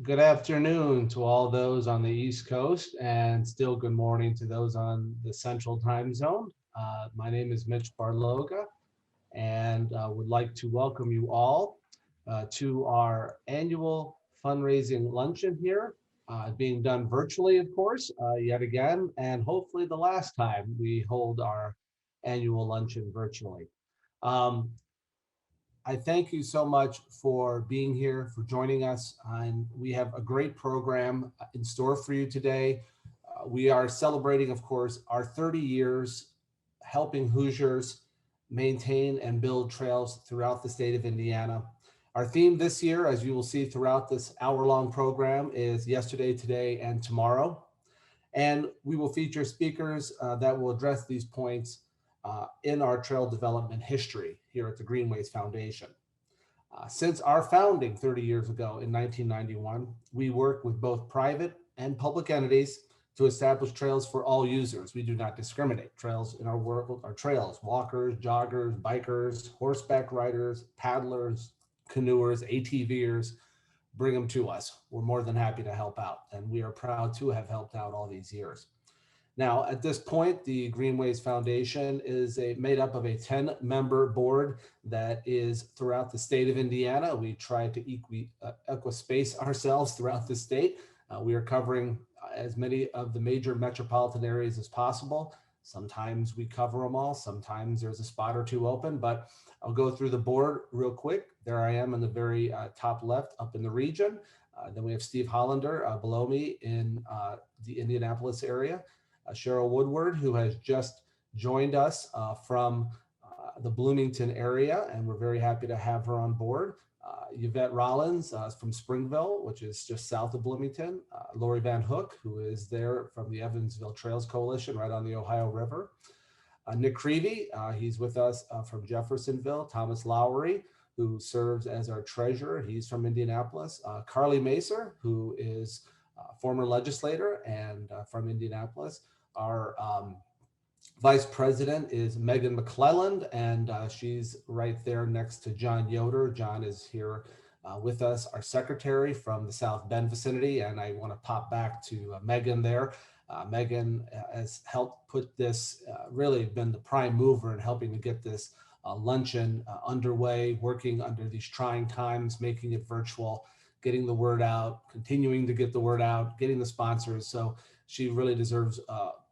Good afternoon to all those on the East Coast, and still good morning to those on the Central Time Zone. My name is Mitch Barloga, and would like to welcome you all to our annual fundraising luncheon here, being done virtually, of course, yet again, and hopefully the last time we hold our annual luncheon virtually. I thank you so much for being here, for joining us, and we have a great program in store for you today. We are celebrating, of course, our 30 years helping Hoosiers maintain and build trails throughout the state of Indiana. Our theme this year, as you will see throughout this hour-long program, is Yesterday, Today, and Tomorrow. And we will feature speakers that will address these points in our trail development history here at the Greenways Foundation. Since our founding 30 years ago in 1991, we work with both private and public entities to establish trails for all users. We do not discriminate. Trails in our world are trails: walkers, joggers, bikers, horseback riders, paddlers, canoers, ATVers. Bring them to us. We're more than happy to help out, and we are proud to have helped out all these years. Now, at this point, the Greenways Foundation is made up of a 10-member board that is throughout the state of Indiana. We try to equispace ourselves throughout the state. We are covering as many of the major metropolitan areas as possible. Sometimes we cover them all. Sometimes there's a spot or two open, but I'll go through the board real quick. There I am in the very top left up in the region. Then we have Steve Hollander below me in the Indianapolis area. Cheryl Woodward, who has just joined us from the Bloomington area, and we're very happy to have her on board. Yvette Rollins from Springville, which is just south of Bloomington. Lori Van Hook, who is there from the Evansville Trails Coalition right on the Ohio River. Nick Creevy, he's with us from Jeffersonville. Thomas Lowry, who serves as our treasurer, he's from Indianapolis. Carly Macer, who is former legislator and from Indianapolis. Our vice president is Megan McClelland, and she's right there next to John Yoder. John is here with us, our secretary from the South Bend vicinity, and I want to pop back to Megan there. Megan has helped put this, really been the prime mover in helping to get this luncheon underway, working under these trying times, making it virtual, getting the word out, continuing to get the word out, getting the sponsors. So she really deserves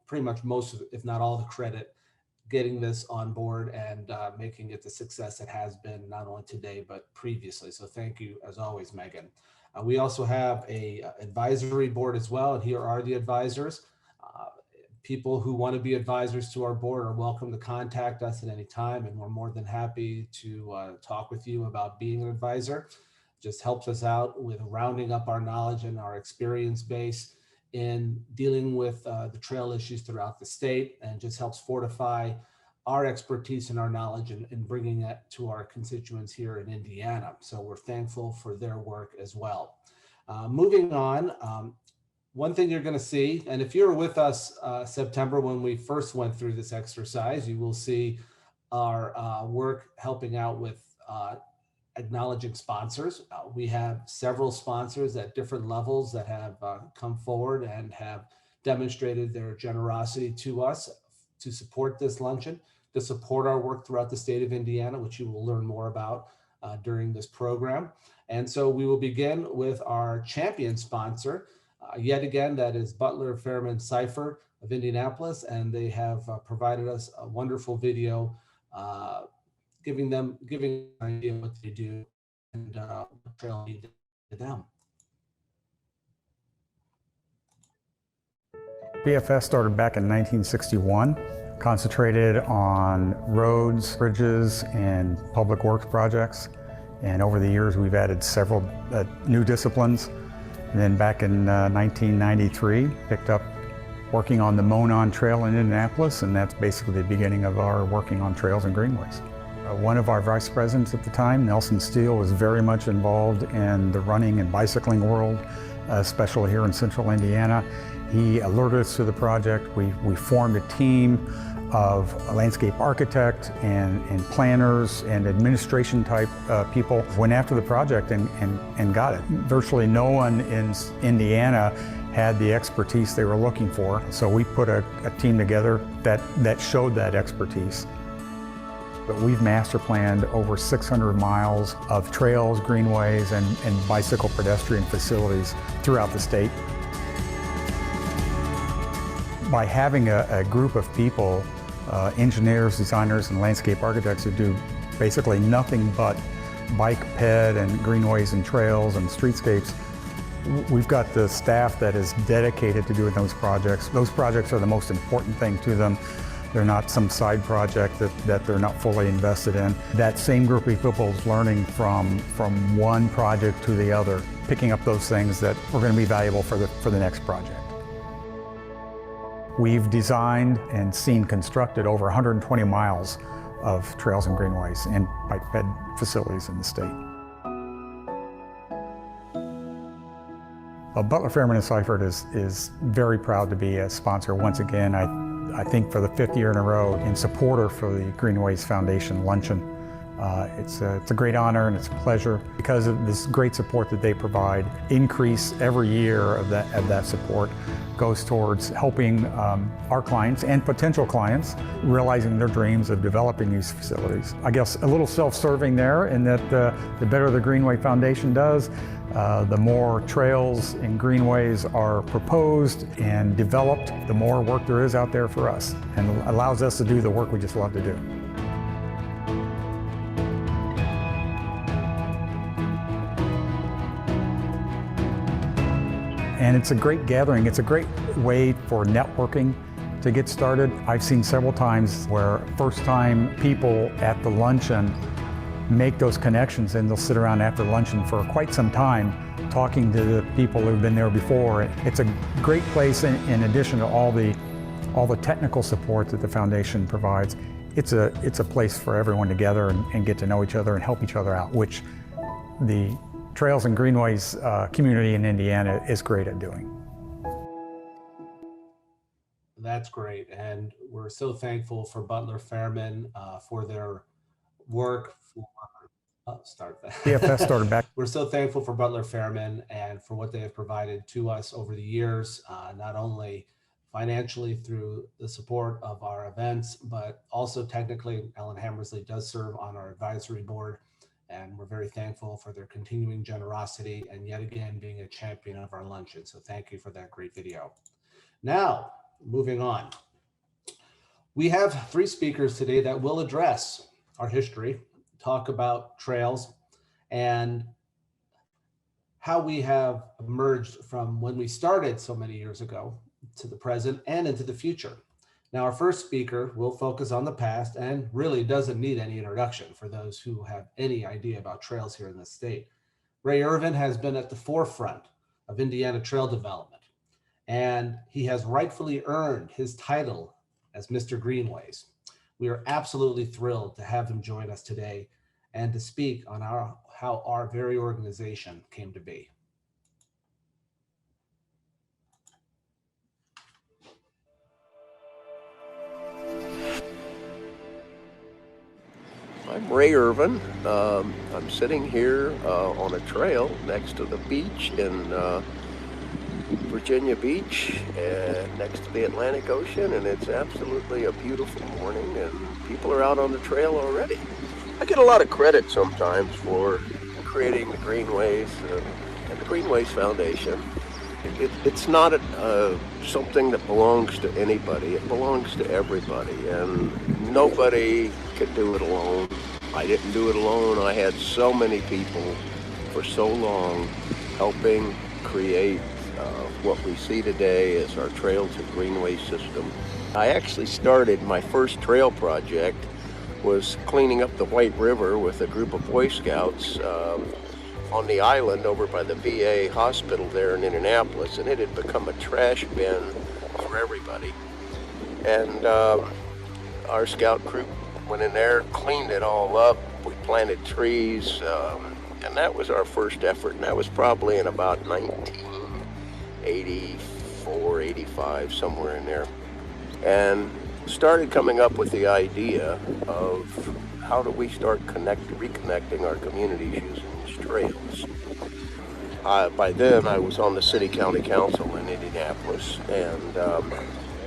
pretty much most of it, if not all the credit, getting this on board and making it the success it has been, not only today, but previously. So thank you, as always, Megan. We also have a advisory board as well, and here are the advisors. People who want to be advisors to our board are welcome to contact us at any time, and we're more than happy to talk with you about being an advisor. Just helps us out with rounding up our knowledge and our experience base in dealing with the trail issues throughout the state, and just helps fortify our expertise and our knowledge and bringing it to our constituents here in Indiana. So we're thankful for their work as well. Moving on, one thing you're going to see, and if you're with us September when we first went through this exercise, you will see our work helping out with acknowledging sponsors. We have several sponsors at different levels that have come forward and have demonstrated their generosity to us to support this luncheon, to support our work throughout the state of Indiana, which you will learn more about during this program. And so we will begin with our champion sponsor. Yet again, that is Butler Fairman Cipher of Indianapolis, and they have provided us a wonderful video giving an idea what they do and what trail needed to them. BFS started back in 1961, concentrated on roads, bridges, and public works projects. And over the years, we've added several new disciplines. And then back in 1993, picked up working on the Monon Trail in Indianapolis, and that's basically the beginning of our working on trails and greenways. One of our vice presidents at the time, Nelson Steele, was very much involved in the running and bicycling world, especially here in central Indiana. He alerted us to the project. We formed a team of a landscape architect and planners and administration type people. Went after the project and got it. Virtually no one in Indiana had the expertise they were looking for. So we put a team together that showed that expertise. But we've master planned over 600 miles of trails, greenways, and bicycle pedestrian facilities throughout the state. By having a group of people, engineers, designers, and landscape architects who do basically nothing but bike ped and greenways and trails and streetscapes, we've got the staff that is dedicated to doing those projects. Those projects are the most important thing to them. They're not some side project that they're not fully invested in. That same group of people is learning from one project to the other, picking up those things that are going to be valuable for the next project. We've designed and seen constructed over 120 miles of trails and greenways and bike ped facilities in the state. Well, Butler Fairman & Seifert is very proud to be a sponsor once again. I think for the 5th year in a row, in supporter for the Greenways Foundation Luncheon. It's a great honor and it's a pleasure because of this great support that they provide. Increase every year of that support goes towards helping our clients and potential clients realizing their dreams of developing these facilities. I guess a little self-serving there in that the better the Greenway Foundation does, the more trails and greenways are proposed and developed, the more work there is out there for us and allows us to do the work we just love to do. And it's a great gathering. It's a great way for networking to get started. I've seen several times where first-time people at the luncheon make those connections and they'll sit around after luncheon for quite some time talking to the people who've been there before. It's a great place in addition to all the technical support that the foundation provides. It's a place for everyone to gather and get to know each other and help each other out, which the Trails and Greenways community in Indiana is great at doing. That's great, and we're so thankful for Butler Fairman for their work. DFS started back. We're so thankful for Butler Fairman and for what they have provided to us over the years, not only financially through the support of our events, but also technically. Ellen Hammersley does serve on our advisory board, and we're very thankful for their continuing generosity and yet again being a champion of our luncheon. So thank you for that great video. Now, moving on. We have 3 speakers today that will address our history, talk about trails, and how we have emerged from when we started so many years ago to the present and into the future. Now, our first speaker will focus on the past and really doesn't need any introduction for those who have any idea about trails here in the state. Ray Irvin has been at the forefront of Indiana trail development, and he has rightfully earned his title as Mr. Greenways. We are absolutely thrilled to have him join us today and to speak on how our very organization came to be. I'm Ray Irvin. I'm sitting here on a trail next to the beach in Virginia Beach, next to the Atlantic Ocean, and it's absolutely a beautiful morning, and people are out on the trail already. I get a lot of credit sometimes for creating the Greenways and the Greenways Foundation. It's not something that belongs to anybody. It belongs to everybody, and nobody could do it alone. I didn't do it alone. I had so many people for so long helping create what we see today as our Trails and Greenway system. I actually started my first trail project was cleaning up the White River with a group of Boy Scouts on the island over by the VA hospital there in Indianapolis, and it had become a trash bin for everybody. And our scout crew went in there, cleaned it all up. We planted trees, and that was our first effort. And that was probably in about 1984, 85, somewhere in there. And started coming up with the idea of how do we start reconnecting our communities using these trails. By then, I was on the city-county council in Indianapolis, and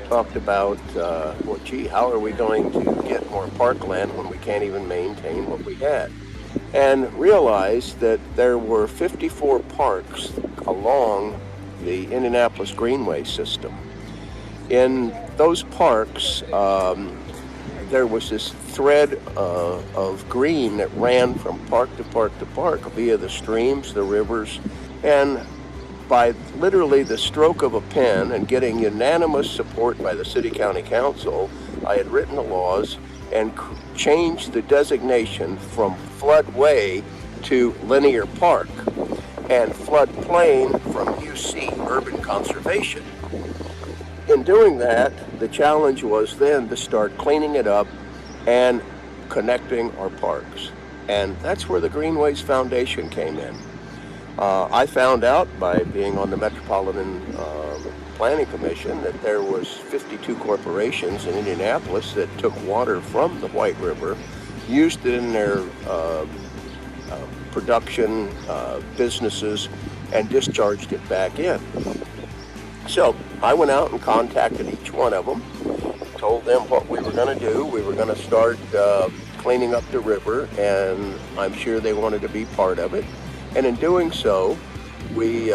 talked about, well, gee, how are we going to get more parkland when we can't even maintain what we had? And realized that there were 54 parks along the Indianapolis Greenway system. In those parks, there was this thread of green that ran from park to park to park via the streams, the rivers, and by literally the stroke of a pen and getting unanimous support by the city-county council, I had written the laws and changed the designation from floodway to linear park and floodplain from UC, urban conservation. In doing that, the challenge was then to start cleaning it up and connecting our parks. And that's where the Greenways Foundation came in. I found out by being on the Metropolitan Planning Commission that there was 52 corporations in Indianapolis that took water from the White River, used it in their production businesses, and discharged it back in. So I went out and contacted each one of them, told them what we were going to do. We were going to start cleaning up the river, and I'm sure they wanted to be part of it. And in doing so, we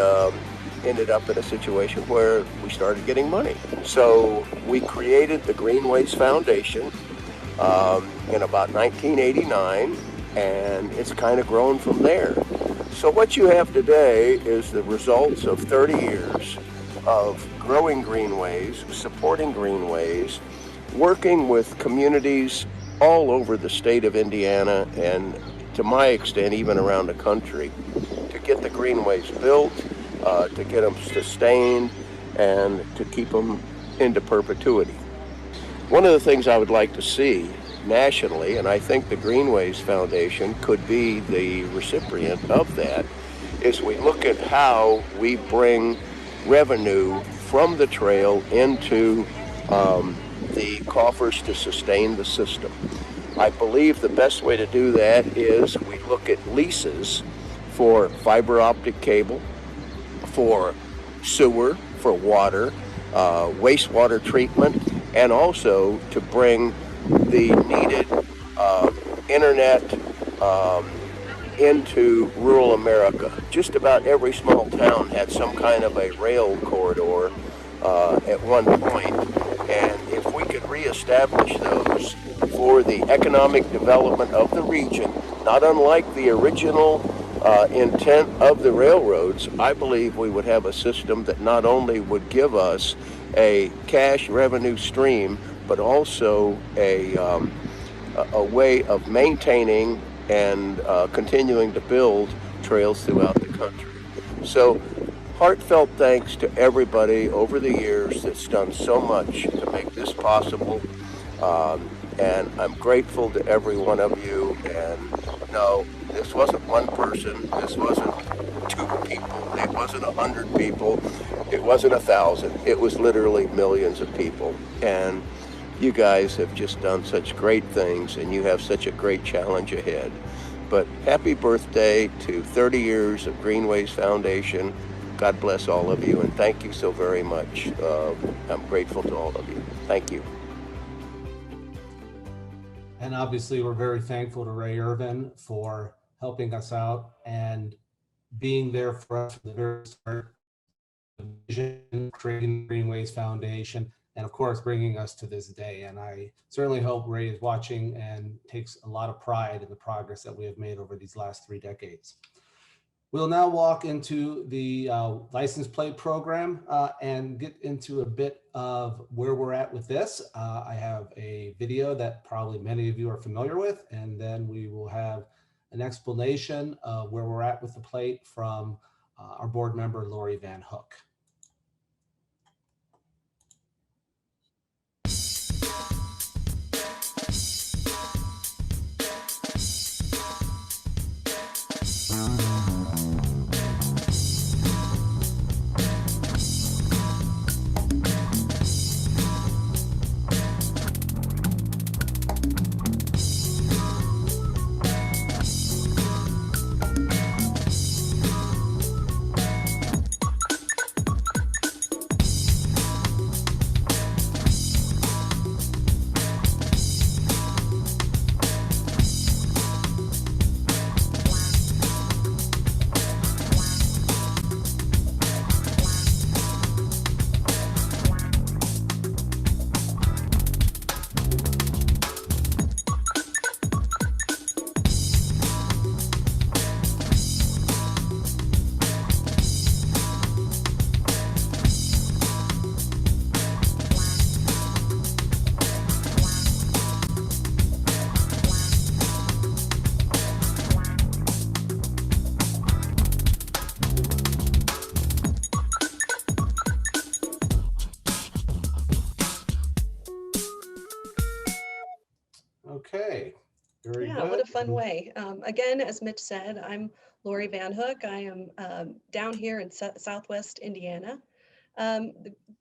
ended up in a situation where we started getting money. So we created the Greenways Foundation in about 1989, and it's kind of grown from there. So what you have today is the results of 30 years of growing greenways, supporting greenways, working with communities all over the state of Indiana, and to my extent, even around the country, to get the greenways built, to get them sustained, and to keep them into perpetuity. One of the things I would like to see nationally, and I think the Greenways Foundation could be the recipient of that, is we look at how we bring revenue from the trail into the coffers to sustain the system. I believe the best way to do that is we look at leases for fiber optic cable, for sewer, for water, wastewater treatment, and also to bring the needed internet into rural America. Just about every small town had some kind of a rail corridor at one point, and if we could reestablish those for the economic development of the region, not unlike the original intent of the railroads, I believe we would have a system that not only would give us a cash revenue stream, but also a way of maintaining and continuing to build trails throughout the country. So heartfelt thanks to everybody over the years that's done so much to make this possible. And I'm grateful to every one of you. And no, this wasn't one person. This wasn't 2 people. It wasn't 100 people. It wasn't 1,000. It was literally millions of people. And you guys have just done such great things, and you have such a great challenge ahead. But happy birthday to 30 years of Greenways Foundation. God bless all of you, and thank you so very much. I'm grateful to all of you. Thank you. And obviously, we're very thankful to Ray Irvin for helping us out and being there for us from the very start, the vision, creating the Greenways Foundation, and of course, bringing us to this day. And I certainly hope Ray is watching and takes a lot of pride in the progress that we have made over these last 3 decades. We'll now walk into the license plate program and get into a bit of where we're at with this. I have a video that probably many of you are familiar with, and then we will have an explanation of where we're at with the plate from our board member, Lori Van Hook. fun way. Again, as Mitch said, I'm Lori Van Hook. I am down here in Southwest Indiana.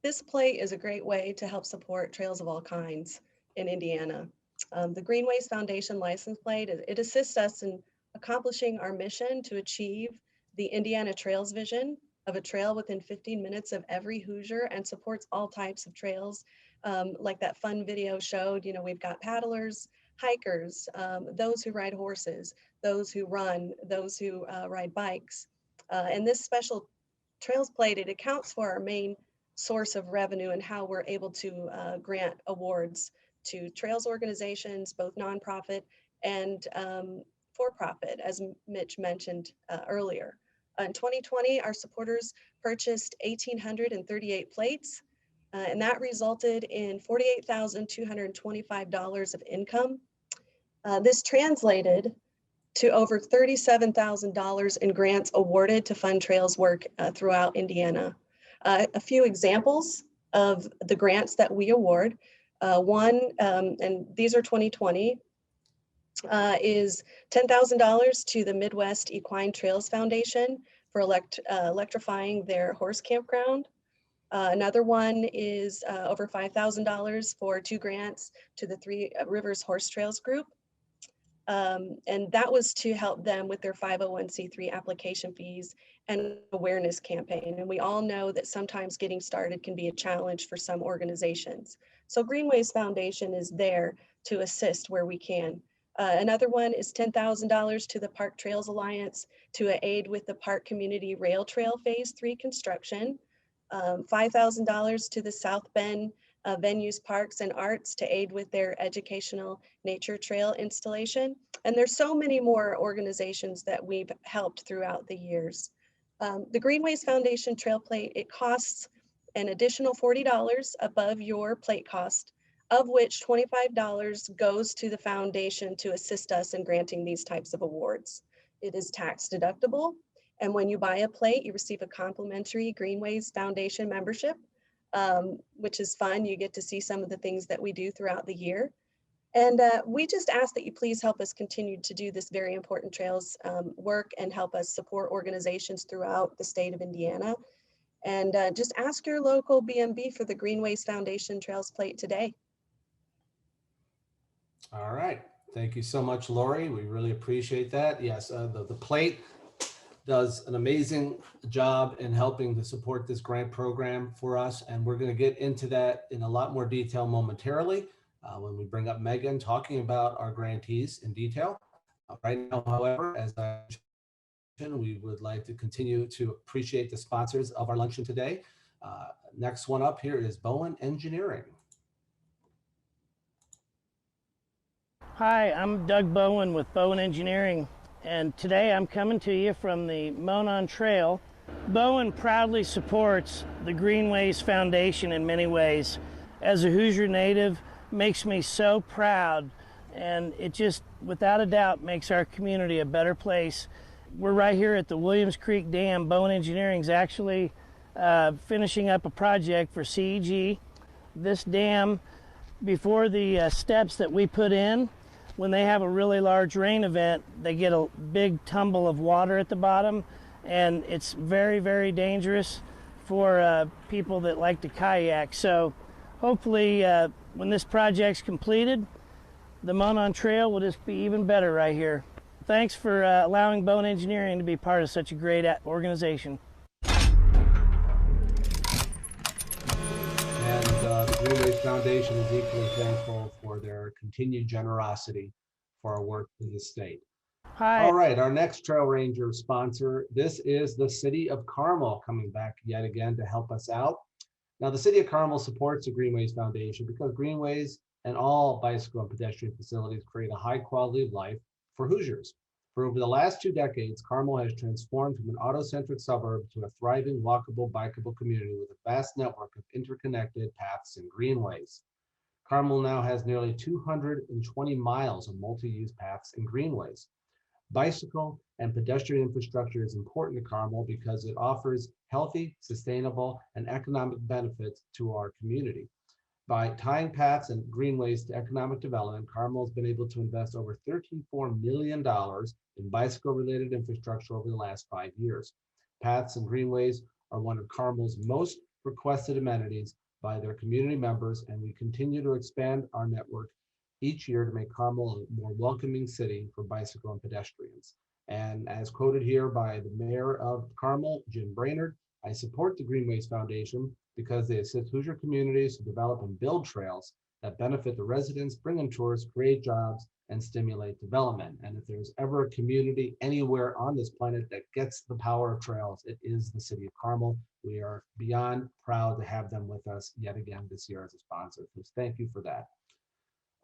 This plate is a great way to help support trails of all kinds in Indiana. The Greenways Foundation license plate, it assists us in accomplishing our mission to achieve the Indiana Trails vision of a trail within 15 minutes of every Hoosier, and supports all types of trails. Like that fun video showed, you know, we've got paddlers, hikers, those who ride horses, those who run, those who ride bikes. And this special trails plate, it accounts for our main source of revenue and how we're able to grant awards to trails organizations, both nonprofit and for-profit, as Mitch mentioned earlier. In 2020, our supporters purchased 1,838 plates, and that resulted in $48,225 of income. This translated to over $37,000 in grants awarded to fund trails work throughout Indiana. A few examples of the grants that we award. One, and these are 2020, is $10,000 to the Midwest Equine Trails Foundation for electrifying their horse campground. Another one is over $5,000 for 2 grants to the Three Rivers Horse Trails Group. And that was to help them with their 501c3 application fees and awareness campaign. And we all know that sometimes getting started can be a challenge for some organizations. So Greenways Foundation is there to assist where we can. Another one is $10,000 to the Park Trails Alliance to aid with the Park Community Rail Trail Phase 3 construction. $5,000 to the South Bend Venues, Parks, and Arts to aid with their educational nature trail installation. And there's so many more organizations that we've helped throughout the years. The Greenways Foundation Trail Plate, it costs an additional $40 above your plate cost, of which $25 goes to the foundation to assist us in granting these types of awards. It is tax deductible. And when you buy a plate, you receive a complimentary Greenways Foundation membership, which is fun. You get to see some of the things that we do throughout the year. And we just ask that you please help us continue to do this very important trails work and help us support organizations throughout the state of Indiana. And just ask your local BMB for the Greenways Foundation Trails Plate today. All right. Thank you so much, Lori. We really appreciate that. Yes, the plate does an amazing job in helping to support this grant program for us. And we're going to get into that in a lot more detail momentarily when we bring up Megan talking about our grantees in detail. Right now, however, as I mentioned, we would like to continue to appreciate the sponsors of our luncheon today. Next one up here is Bowen Engineering. Hi, I'm Doug Bowen with Bowen Engineering, and today I'm coming to you from the Monon Trail. Bowen proudly supports the Greenways Foundation in many ways. As a Hoosier native, makes me so proud, and it just, without a doubt, makes our community a better place. We're right here at the Williams Creek Dam. Bowen Engineering is actually finishing up a project for CEG. This dam, before the steps that we put in, when they have a really large rain event, they get a big tumble of water at the bottom, and it's very, very dangerous for people that like to kayak. So hopefully when this project's completed, the Monon Trail will just be even better right here. Thanks for allowing Bowen Engineering to be part of such a great organization. The Greenways Foundation is equally thankful for their continued generosity for our work in the state. Hi. All right, our next Trail Ranger sponsor, this is the City of Carmel coming back yet again to help us out. Now, the City of Carmel supports the Greenways Foundation because Greenways and all bicycle and pedestrian facilities create a high quality of life for Hoosiers. For over the last 2 decades, Carmel has transformed from an auto-centric suburb to a thriving, walkable, bikeable community with a vast network of interconnected paths and greenways. Carmel now has nearly 220 miles of multi-use paths and greenways. Bicycle and pedestrian infrastructure is important to Carmel because it offers healthy, sustainable, and economic benefits to our community. By tying paths and greenways to economic development, Carmel has been able to invest over $13.4 million in bicycle-related infrastructure over the last 5 years. Paths and greenways are one of Carmel's most requested amenities by their community members, and we continue to expand our network each year to make Carmel a more welcoming city for bicycle and pedestrians. And as quoted here by the mayor of Carmel, Jim Brainerd, I support the Greenways Foundation because they assist Hoosier communities to develop and build trails that benefit the residents, bring in tourists, create jobs, and stimulate development. And if there's ever a community anywhere on this planet that gets the power of trails, it is the city of Carmel. We are beyond proud to have them with us yet again this year as a sponsor. So thank you for that.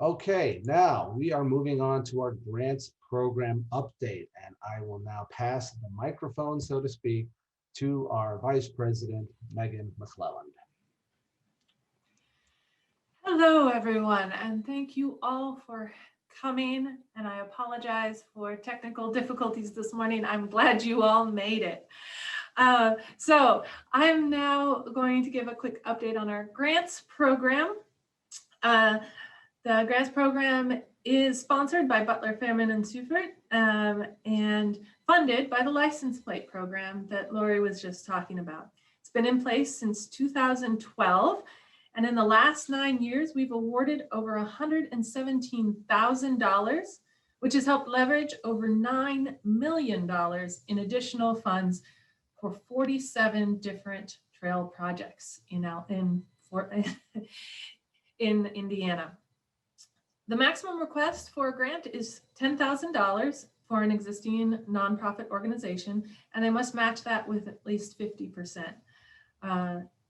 Okay, now we are moving on to our grants program update, and I will now pass the microphone, so to speak, to our Vice President, Megan McClelland. Hello, everyone, and thank you all for coming. And I apologize for technical difficulties this morning. I'm glad you all made it. So I'm now going to give a quick update on our grants program. The grants program is sponsored by Butler, Fairman, and Seufert, and funded by the license plate program that Lori was just talking about. It's been in place since 2012, and in the last 9 years, we've awarded over $117,000, which has helped leverage over $9 million in additional funds for 47 different trail projects in Indiana. The maximum request for a grant is $10,000 for an existing nonprofit organization, and they must match that with at least 50%.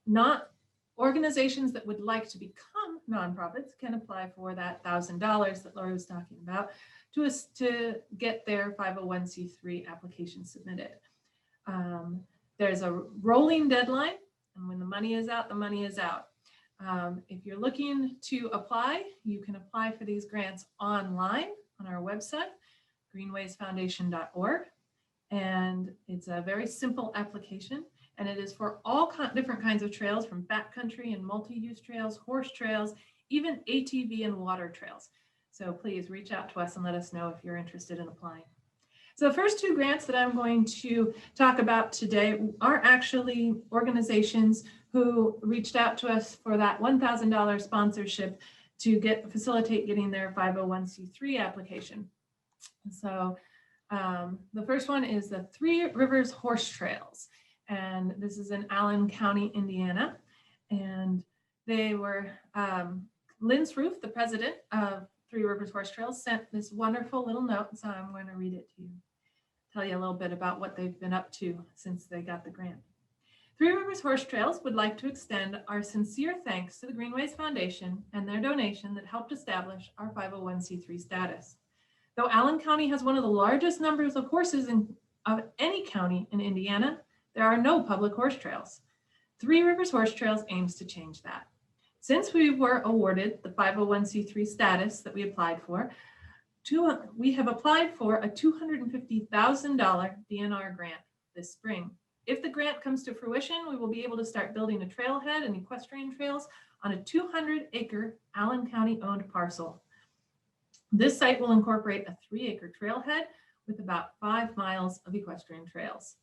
Not organizations that would like to become nonprofits can apply for that $1,000 that Lori was talking about to get their 501c3 application submitted. There's a rolling deadline, and when the money is out, the money is out. If you're looking to apply, you can apply for these grants online on our website, greenwaysfoundation.org. And it's a very simple application, and it is for all different kinds of trails, from backcountry and multi-use trails, horse trails, even ATV and water trails. So please reach out to us and let us know if you're interested in applying. So the first two grants that I'm going to talk about today are actually organizations who reached out to us for that $1,000 sponsorship to facilitate getting their 501c3 application. So the first one is the Three Rivers Horse Trails, and this is in Allen County, Indiana. And they were, Lynn Roof, the president of Three Rivers Horse Trails, sent this wonderful little note, so I'm going to read it to you, tell you a little bit about what they've been up to since they got the grant. Three Rivers Horse Trails would like to extend our sincere thanks to the Greenways Foundation and their donation that helped establish our 501c3 status. Though Allen County has one of the largest numbers of horses of any county in Indiana, there are no public horse trails. Three Rivers Horse Trails aims to change that. Since we were awarded the 501c3 status that we applied for, we have applied for a $250,000 DNR grant this spring. If the grant comes to fruition, we will be able to start building a trailhead and equestrian trails on a 200-acre Allen County-owned parcel. This site will incorporate a 3-acre trailhead with about 5 miles of equestrian trails.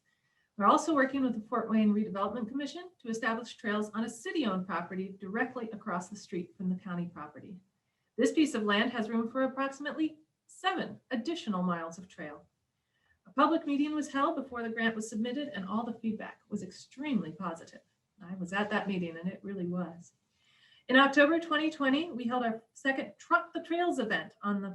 We're also working with the Fort Wayne Redevelopment Commission to establish trails on a city-owned property directly across the street from the county property. This piece of land has room for approximately 7 additional miles of trail. A public meeting was held before the grant was submitted, and all the feedback was extremely positive. I was at that meeting, and it really was. In October 2020, we held our second Truck the Trails event on the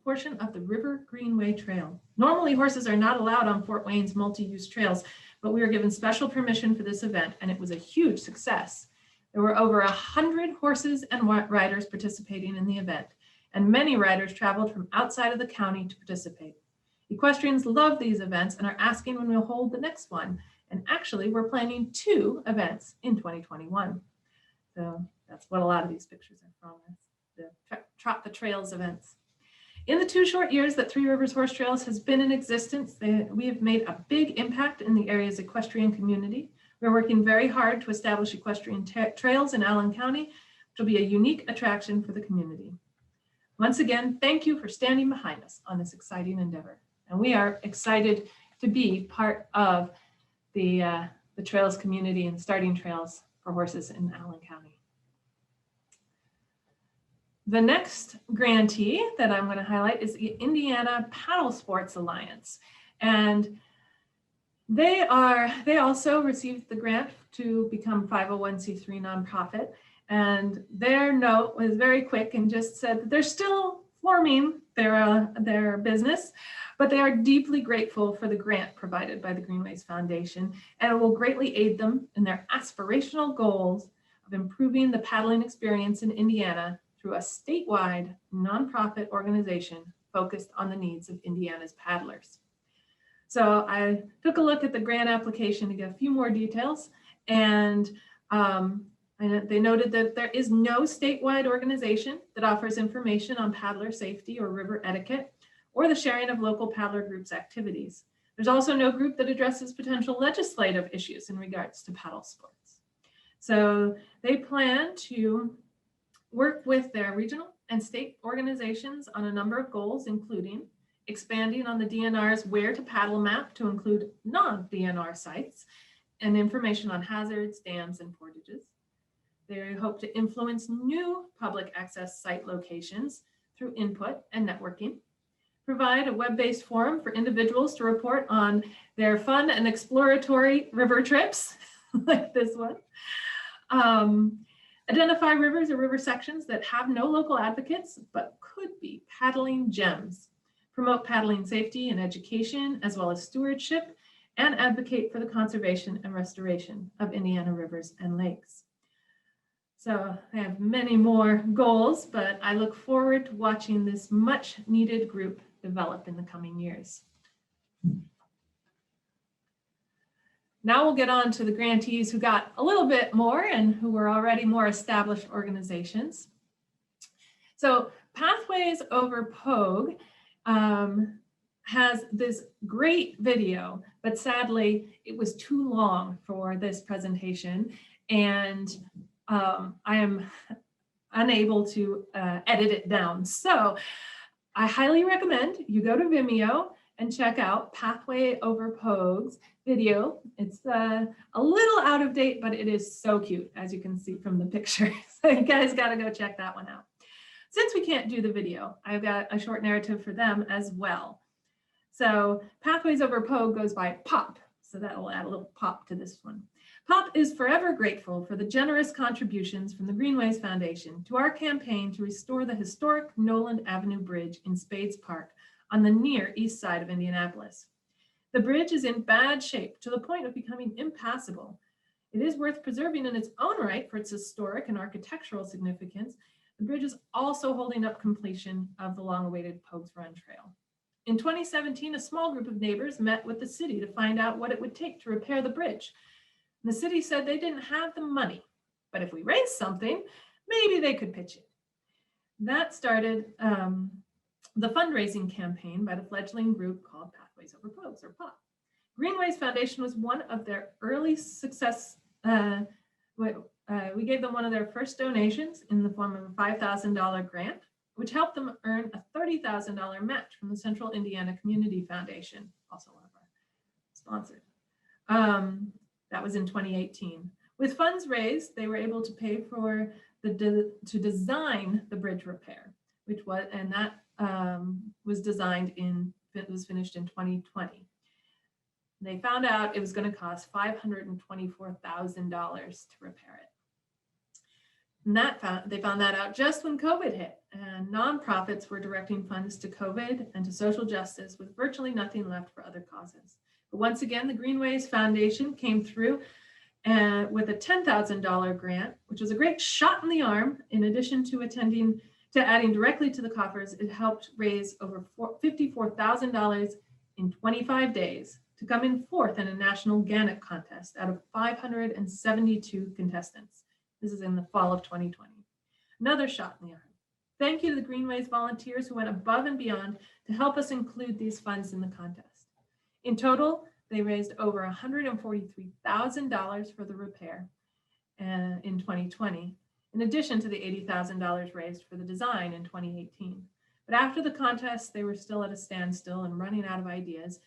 portion of the River Greenway Trail. Normally, horses are not allowed on Fort Wayne's multi-use trails, but we were given special permission for this event, and it was a huge success. There were over 100 horses and riders participating in the event, and many riders traveled from outside of the county to participate. Equestrians love these events and are asking when we'll hold the next one. And actually, we're planning 2 events in 2021. So that's what a lot of these pictures are from, the Trot the Trails events. In the 2 short years that Three Rivers Horse Trails has been in existence, we have made a big impact in the area's equestrian community. We're working very hard to establish equestrian trails in Allen County which will be a unique attraction for the community. Once again, thank you for standing behind us on this exciting endeavor. And we are excited to be part of the trails community and starting trails for horses in Allen County. The next grantee that I'm going to highlight is the Indiana Paddle Sports Alliance. And they also received the grant to become 501c3 nonprofit. And their note was very quick and just said that they're still forming their business, but they are deeply grateful for the grant provided by the Greenways Foundation, and it will greatly aid them in their aspirational goals of improving the paddling experience in Indiana through a statewide nonprofit organization focused on the needs of Indiana's paddlers. So I took a look at the grant application to get a few more details, and they noted that there is no statewide organization that offers information on paddler safety or river etiquette or the sharing of local paddler groups' activities. There's also no group that addresses potential legislative issues in regards to paddle sports. So they plan to work with their regional and state organizations on a number of goals, including expanding on the DNR's Where to Paddle map to include non-DNR sites and information on hazards, dams, and portages. They hope to influence new public access site locations through input and networking, provide a web-based forum for individuals to report on their fun and exploratory river trips, like this one, identify rivers or river sections that have no local advocates, but could be paddling gems, promote paddling safety and education, as well as stewardship, and advocate for the conservation and restoration of Indiana rivers and lakes. So I have many more goals, but I look forward to watching this much needed group develop in the coming years. Now we'll get on to the grantees who got a little bit more and who were already more established organizations. So Pathways Over Pogue has this great video, but sadly it was too long for this presentation, and I am unable to edit it down. So I highly recommend you go to Vimeo and check out Pathway Over Pogue's video. It's a little out of date, but it is so cute, as you can see from the picture. So you guys got to go check that one out. Since we can't do the video, I've got a short narrative for them as well. So Pathways Over Pogue goes by POP, so that will add a little pop to this one. POP is forever grateful for the generous contributions from the Greenways Foundation to our campaign to restore the historic Noland Avenue Bridge in Spades Park on the near east side of Indianapolis. The bridge is in bad shape to the point of becoming impassable. It is worth preserving in its own right for its historic and architectural significance. The bridge is also holding up completion of the long-awaited Pogues Run Trail. In 2017, a small group of neighbors met with the city to find out what it would take to repair the bridge. And the city said they didn't have the money, but if we raised something, maybe they could pitch it. That started the fundraising campaign by the fledgling group called Pathways Over Pogues, or POP. Greenways Foundation was one of their early success. We gave them one of their first donations in the form of a $5,000 grant, which helped them earn a $30,000 match from the Central Indiana Community Foundation, also one of our sponsors. That was in 2018. With funds raised, they were able to pay for to design the bridge repair, which was, and that was designed it was finished in 2020. They found out it was going to cost $524,000 to repair it. And they found that out just when COVID hit, and nonprofits were directing funds to COVID and to social justice with virtually nothing left for other causes. But once again, the Greenways Foundation came through with a $10,000 grant, which was a great shot in the arm. In addition to adding directly to the coffers, it helped raise over $54,000 in 25 days to come in fourth in a national Gannet contest out of 572 contestants. This is in the fall of 2020. Another shot in the arm. Thank you to the Greenways volunteers who went above and beyond to help us include these funds in the contest. In total, they raised over $143,000 for the repair in 2020. in addition to the $80,000 raised for the design in 2018. But after the contest, they were still at a standstill and running out of ideas.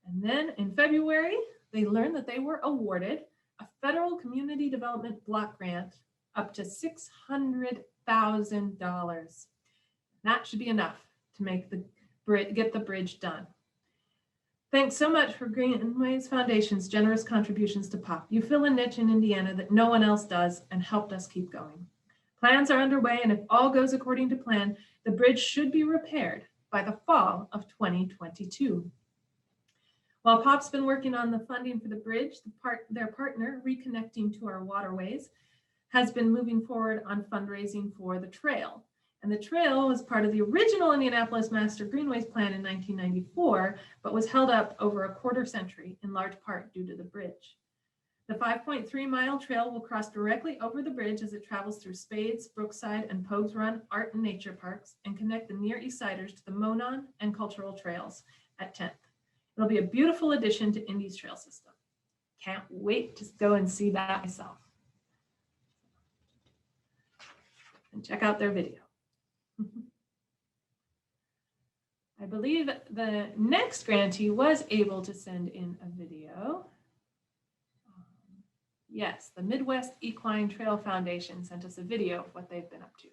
And then in February, they learned that they were awarded a federal community development block grant up to $600,000. That should be enough to get the bridge done. Thanks so much for Greenways Foundation's generous contributions to POP. You fill a niche in Indiana that no one else does and helped us keep going. Plans are underway, and if all goes according to plan, the bridge should be repaired by the fall of 2022. While POP's been working on the funding for the bridge, their partner, Reconnecting to Our Waterways, has been moving forward on fundraising for the trail. And the trail was part of the original Indianapolis Master Greenways Plan in 1994, but was held up over a quarter century, in large part due to the bridge. The 5.3-mile trail will cross directly over the bridge as it travels through Spades, Brookside, and Pogues Run Art and Nature Parks and connect the Near East Siders to the Monon and Cultural Trails at 10th. It'll be a beautiful addition to Indy's trail system. Can't wait to go and see that myself. And check out their video. I believe the next grantee was able to send in a video. Yes, the Midwest Equine Trail Foundation sent us a video of what they've been up to.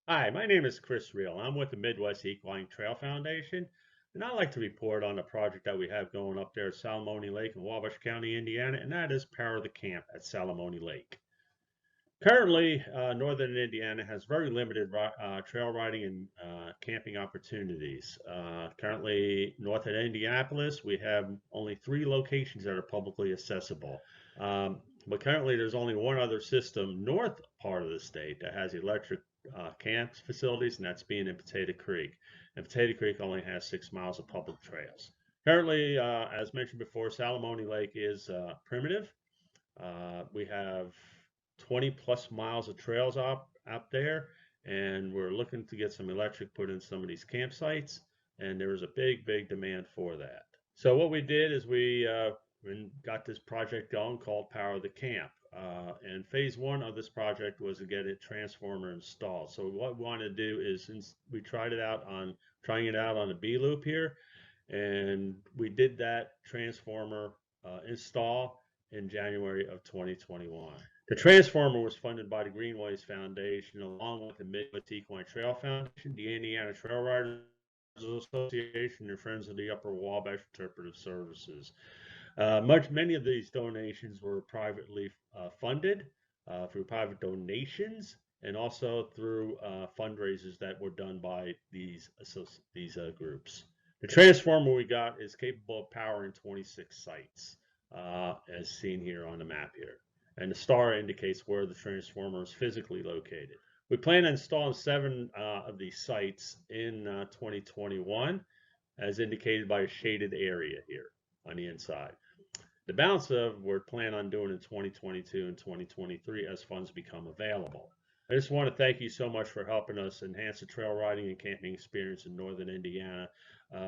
Hi, my name is Chris Reel. I'm with the Midwest Equine Trail Foundation, and I'd like to report on a project that we have going up there at Salamone Lake in Wabash County, Indiana, and that is Power the Camp at Salamone Lake. Currently, northern Indiana has very limited trail riding and camping opportunities. Currently, north of Indianapolis, we have only 3 locations that are publicly accessible. But currently, there's only one other system north part of the state that has electric camp facilities, and that's being in Potato Creek. And Potato Creek only has 6 miles of public trails. Currently, as mentioned before, Salamone Lake is primitive. We have 20 plus miles of trails out there, and we're looking to get some electric put in some of these campsites, and there was a big demand for that. So what we did is we got this project going called Power the Camp, and phase 1 of this project was to get a transformer installed. So what we want to do is, since we trying it out on the B loop here, and we did that transformer install in January of 2021. The transformer was funded by the Greenways Foundation, along with the Midwest Equine Trail Foundation, the Indiana Trail Riders Association, and Friends of the Upper Wabash Interpretive Services. Many of these donations were privately funded through private donations, and also through fundraisers that were done by these groups. The transformer we got is capable of powering 26 sites, as seen here on the map here. And the star indicates where the transformer is physically located. We plan on installing 7 of these sites in 2021, as indicated by a shaded area here on the inside. The balance of we're planning on doing in 2022 and 2023 as funds become available. I just want to thank you so much for helping us enhance the trail riding and camping experience in northern Indiana.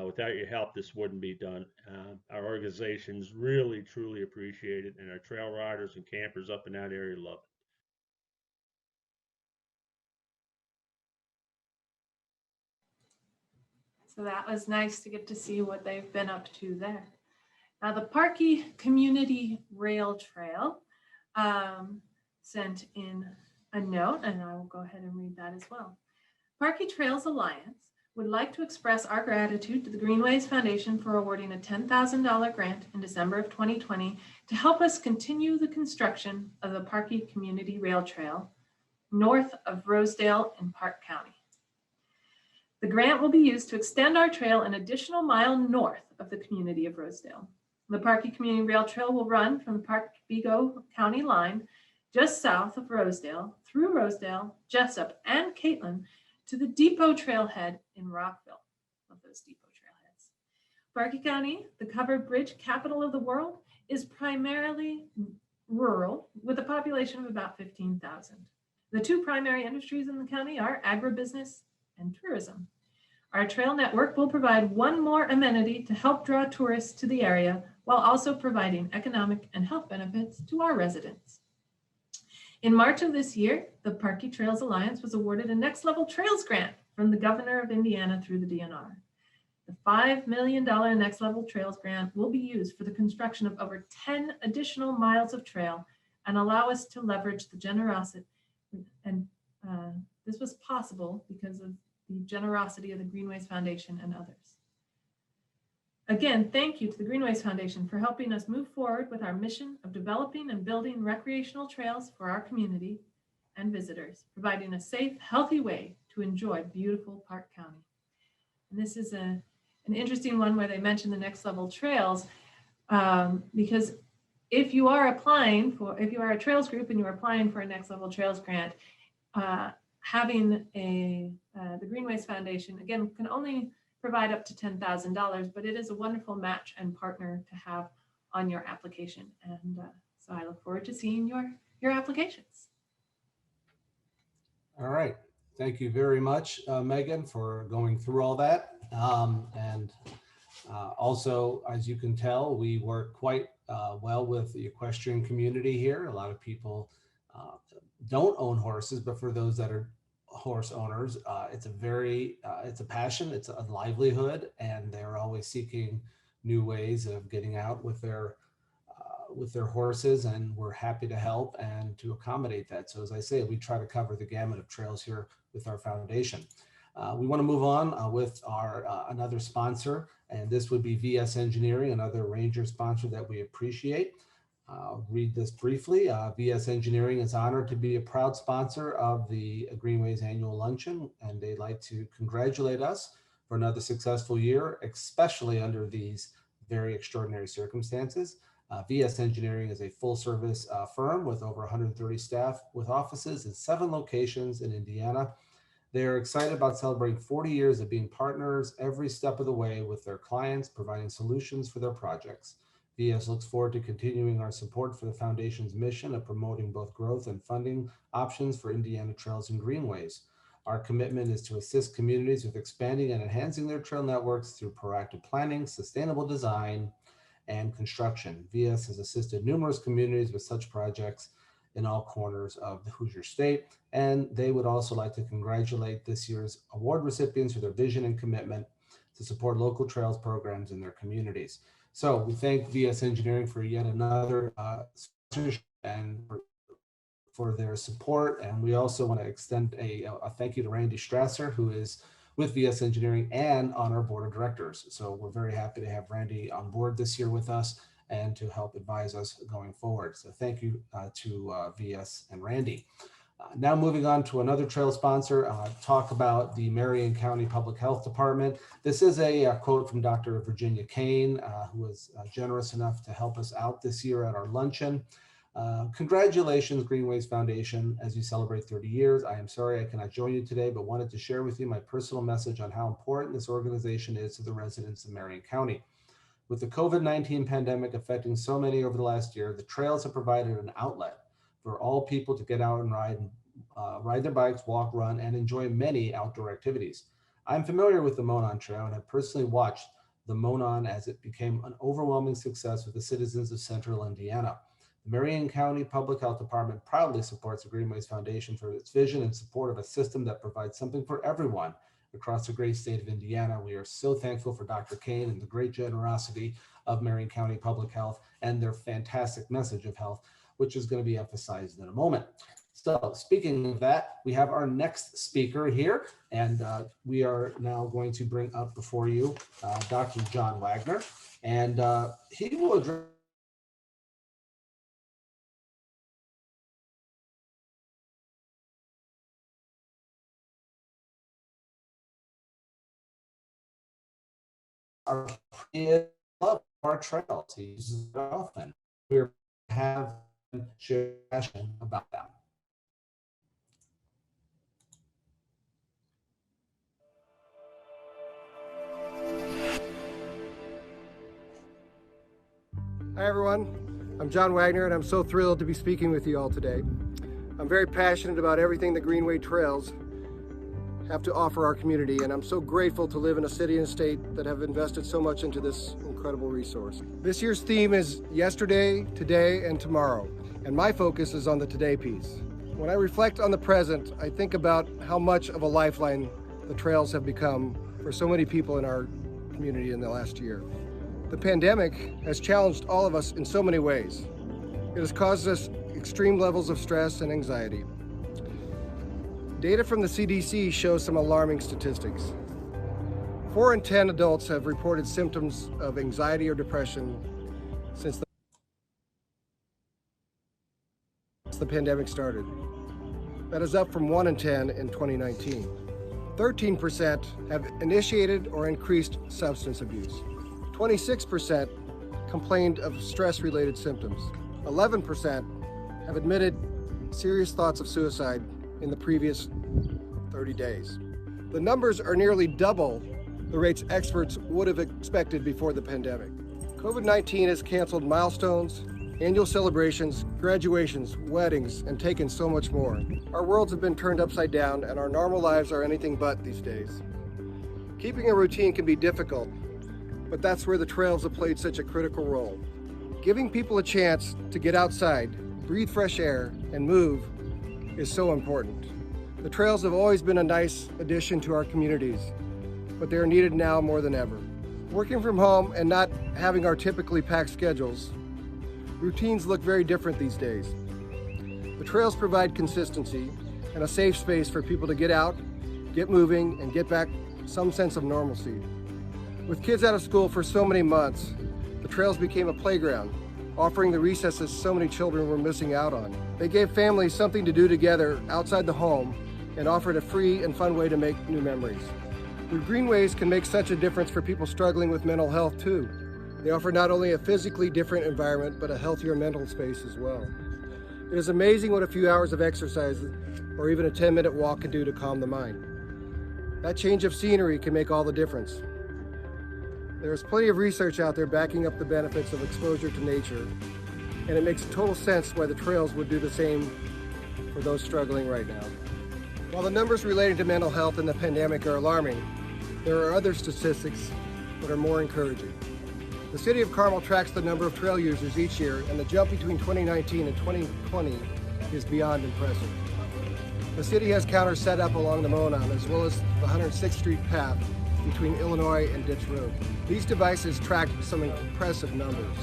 Without your help, this wouldn't be done. Our organizations really, truly appreciate it, and our trail riders and campers up in that area love it. So that was nice to get to see what they've been up to there. Now, the Parkey Community Rail Trail sent in a note, and I will go ahead and read that as well. Parkey Trails Alliance would like to express our gratitude to the Greenways Foundation for awarding a $10,000 grant in December of 2020 to help us continue the construction of the Parkey Community Rail Trail north of Rosedale in Park County. The grant will be used to extend our trail an additional mile north of the community of Rosedale. The Parkey Community Rail Trail will run from the Park-Vigo County line just south of Rosedale, through Rosedale, Jessup, and Catlin to the Depot Trailhead in Rockville. Love those Depot Trailheads. Parkey County, the covered bridge capital of the world, is primarily rural with a population of about 15,000. The 2 primary industries in the county are agribusiness and tourism. Our trail network will provide one more amenity to help draw tourists to the area while also providing economic and health benefits to our residents. In March of this year, the Parky Trails Alliance was awarded a Next Level Trails grant from the Governor of Indiana through the DNR. The $5 million Next Level Trails grant will be used for the construction of over 10 additional miles of trail and allow us to leverage the generosity. And this was possible because of the generosity of the Greenways Foundation and others. Again, thank you to the Greenways Foundation for helping us move forward with our mission of developing and building recreational trails for our community and visitors, providing a safe, healthy way to enjoy beautiful Park County. And this is an interesting one where they mention the Next Level Trails, because if you are a trails group and you're applying for a Next Level Trails grant, having the Greenways Foundation, again, can only provide up to $10,000, but it is a wonderful match and partner to have on your application. And so I look forward to seeing your applications. All right. Thank you very much, Megan, for going through all that. Also, as you can tell, we work quite well with the equestrian community here. A lot of people don't own horses, but for those that are horse owners, it's a passion, it's a livelihood, and they're always seeking new ways of getting out with their horses, and we're happy to help and to accommodate that. So as I say, we try to cover the gamut of trails here with our foundation. We want to move on with our another sponsor, and this would be VS Engineering, another ranger sponsor that we appreciate. I'll read this briefly. VS Engineering is honored to be a proud sponsor of the Greenways Annual Luncheon, and they'd like to congratulate us for another successful year, especially under these very extraordinary circumstances. VS Engineering is a full-service firm with over 130 staff with offices in 7 locations in Indiana. They are excited about celebrating 40 years of being partners every step of the way with their clients, providing solutions for their projects. VS looks forward to continuing our support for the Foundation's mission of promoting both growth and funding options for Indiana trails and greenways. Our commitment is to assist communities with expanding and enhancing their trail networks through proactive planning, sustainable design, and construction. VS has assisted numerous communities with such projects in all corners of the Hoosier State, and they would also like to congratulate this year's award recipients for their vision and commitment to support local trails programs in their communities. So we thank VS Engineering for yet another sponsorship and for their support. And we also want to extend a thank you to Randy Strasser, who is with VS Engineering and on our board of directors. So we're very happy to have Randy on board this year with us and to help advise us going forward. So thank you to VS and Randy. Now moving on to another trail sponsor, talk about the Marion County Public Health Department. This is a quote from Dr. Virginia Kane, who was generous enough to help us out this year at our luncheon. Congratulations, Greenways Foundation, as you celebrate 30 years. I am sorry I cannot join you today, but wanted to share with you my personal message on how important this organization is to the residents of Marion County. With the COVID-19 pandemic affecting so many over the last year, the trails have provided an outlet for all people to get out and ride their bikes, walk, run, and enjoy many outdoor activities. I'm familiar with the Monon Trail and have personally watched the Monon as it became an overwhelming success with the citizens of Central Indiana. The Marion County Public Health Department proudly supports the Greenways Foundation for its vision and support of a system that provides something for everyone across the great state of Indiana. We are so thankful for Dr. Kane and the great generosity of Marion County Public Health and their fantastic message of health, which is going to be emphasized in a moment. So speaking of that, we have our next speaker here, and we are now going to bring up before you Dr. John Wagner, and he will address our love our trails. He uses it often. We have shared passion about that. Hi everyone, I'm John Wagner and I'm so thrilled to be speaking with you all today. I'm very passionate about everything the Greenway Trails have to offer our community, and I'm so grateful to live in a city and state that have invested so much into this incredible resource. This year's theme is yesterday, today, and tomorrow, and my focus is on the today piece. When I reflect on the present, I think about how much of a lifeline the trails have become for so many people in our community in the last year. The pandemic has challenged all of us in so many ways. It has caused us extreme levels of stress and anxiety. Data from the CDC shows some alarming statistics. 4 in 10 adults have reported symptoms of anxiety or depression since the pandemic started. That is up from 1 in 10 in 2019. 13% have initiated or increased substance abuse. 26% complained of stress-related symptoms. 11% have admitted serious thoughts of suicide in the previous 30 days. The numbers are nearly double the rates experts would have expected before the pandemic. COVID-19 has canceled milestones, annual celebrations, graduations, weddings, and taken so much more. Our worlds have been turned upside down, and our normal lives are anything but these days. Keeping a routine can be difficult, but that's where the trails have played such a critical role. Giving people a chance to get outside, breathe fresh air, and move is so important. The trails have always been a nice addition to our communities, but they are needed now more than ever. Working from home and not having our typically packed schedules, routines look very different these days. The trails provide consistency and a safe space for people to get out, get moving, and get back some sense of normalcy. With kids out of school for so many months, the trails became a playground, offering the recesses so many children were missing out on. They gave families something to do together outside the home and offered a free and fun way to make new memories. The Greenways can make such a difference for people struggling with mental health too. They offer not only a physically different environment, but a healthier mental space as well. It is amazing what a few hours of exercise or even a 10-minute walk can do to calm the mind. That change of scenery can make all the difference. There is plenty of research out there backing up the benefits of exposure to nature, and it makes total sense why the trails would do the same for those struggling right now. While the numbers relating to mental health in the pandemic are alarming, there are other statistics that are more encouraging. The City of Carmel tracks the number of trail users each year, and the jump between 2019 and 2020 is beyond impressive. The city has counters set up along the Monon, as well as the 106th Street path between Illinois and Ditch Road. These devices track some impressive numbers.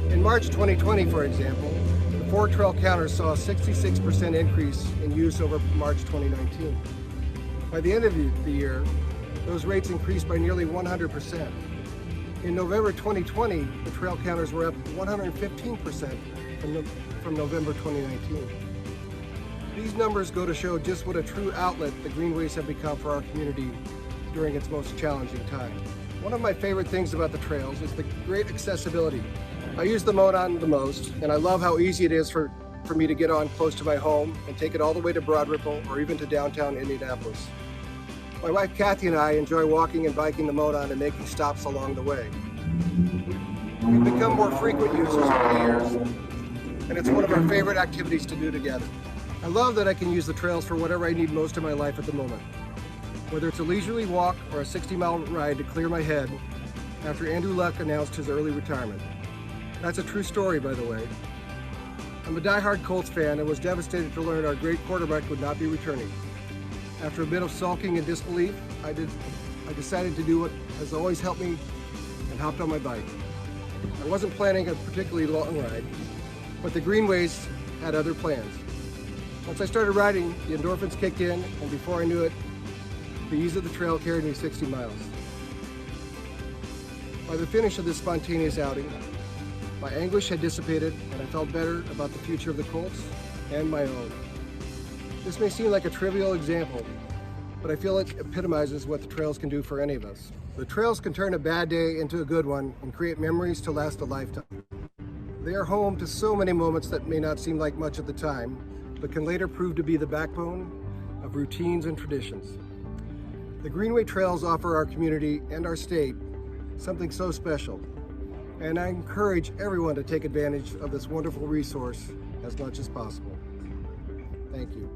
In March 2020, for example, the 4 trail counters saw a 66% increase in use over March 2019. By the end of the year, those rates increased by nearly 100%. In November 2020, the trail counters were up 115% from November 2019. These numbers go to show just what a true outlet the Greenways have become for our community during its most challenging time. One of my favorite things about the trails is the great accessibility. I use the Monon the most, and I love how easy it is for me to get on close to my home and take it all the way to Broad Ripple or even to downtown Indianapolis. My wife Kathy and I enjoy walking and biking the Monon and making stops along the way. We've become more frequent users over the years, and it's one of our favorite activities to do together. I love that I can use the trails for whatever I need most in my life at the moment. Whether it's a leisurely walk or a 60-mile ride to clear my head after Andrew Luck announced his early retirement. That's a true story, by the way. I'm a diehard Colts fan and was devastated to learn our great quarterback would not be returning. After a bit of sulking and disbelief, I decided to do what has always helped me and hopped on my bike. I wasn't planning a particularly long ride, but the Greenways had other plans. Once I started riding, the endorphins kicked in, and before I knew it, the ease of the trail carried me 60 miles. By the finish of this spontaneous outing, my anguish had dissipated and I felt better about the future of the Colts and my own. This may seem like a trivial example, but I feel it epitomizes what the trails can do for any of us. The trails can turn a bad day into a good one and create memories to last a lifetime. They are home to so many moments that may not seem like much at the time, but can later prove to be the backbone of routines and traditions. The Greenway Trails offer our community and our state something so special, and I encourage everyone to take advantage of this wonderful resource as much as possible. Thank you.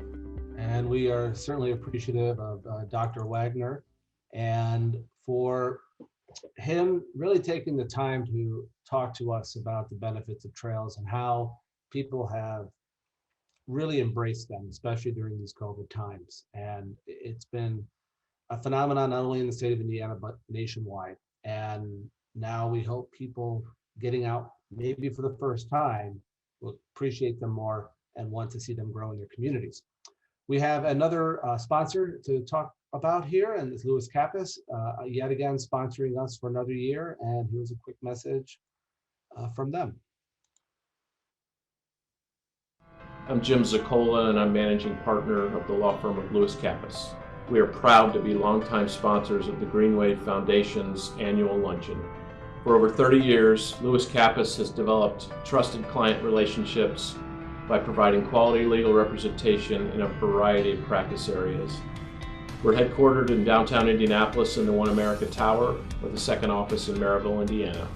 And we are certainly appreciative of Dr. Wagner and for him really taking the time to talk to us about the benefits of trails and how people have really embraced them, especially during these COVID times. And it's been a phenomenon not only in the state of Indiana, but nationwide. And now we hope people getting out, maybe for the first time, will appreciate them more and want to see them grow in their communities. We have another sponsor to talk about here, and it's Louis Kappas, yet again sponsoring us for another year. And here's a quick message from them. I'm Jim Ziccola, and I'm managing partner of the law firm of Louis Kappas. We are proud to be longtime sponsors of the Greenways Foundation's annual luncheon. For over 30 years, Louis Kappas has developed trusted client relationships by providing quality legal representation in a variety of practice areas. We're headquartered in downtown Indianapolis in the One America Tower with a second office in Maryville, Indiana.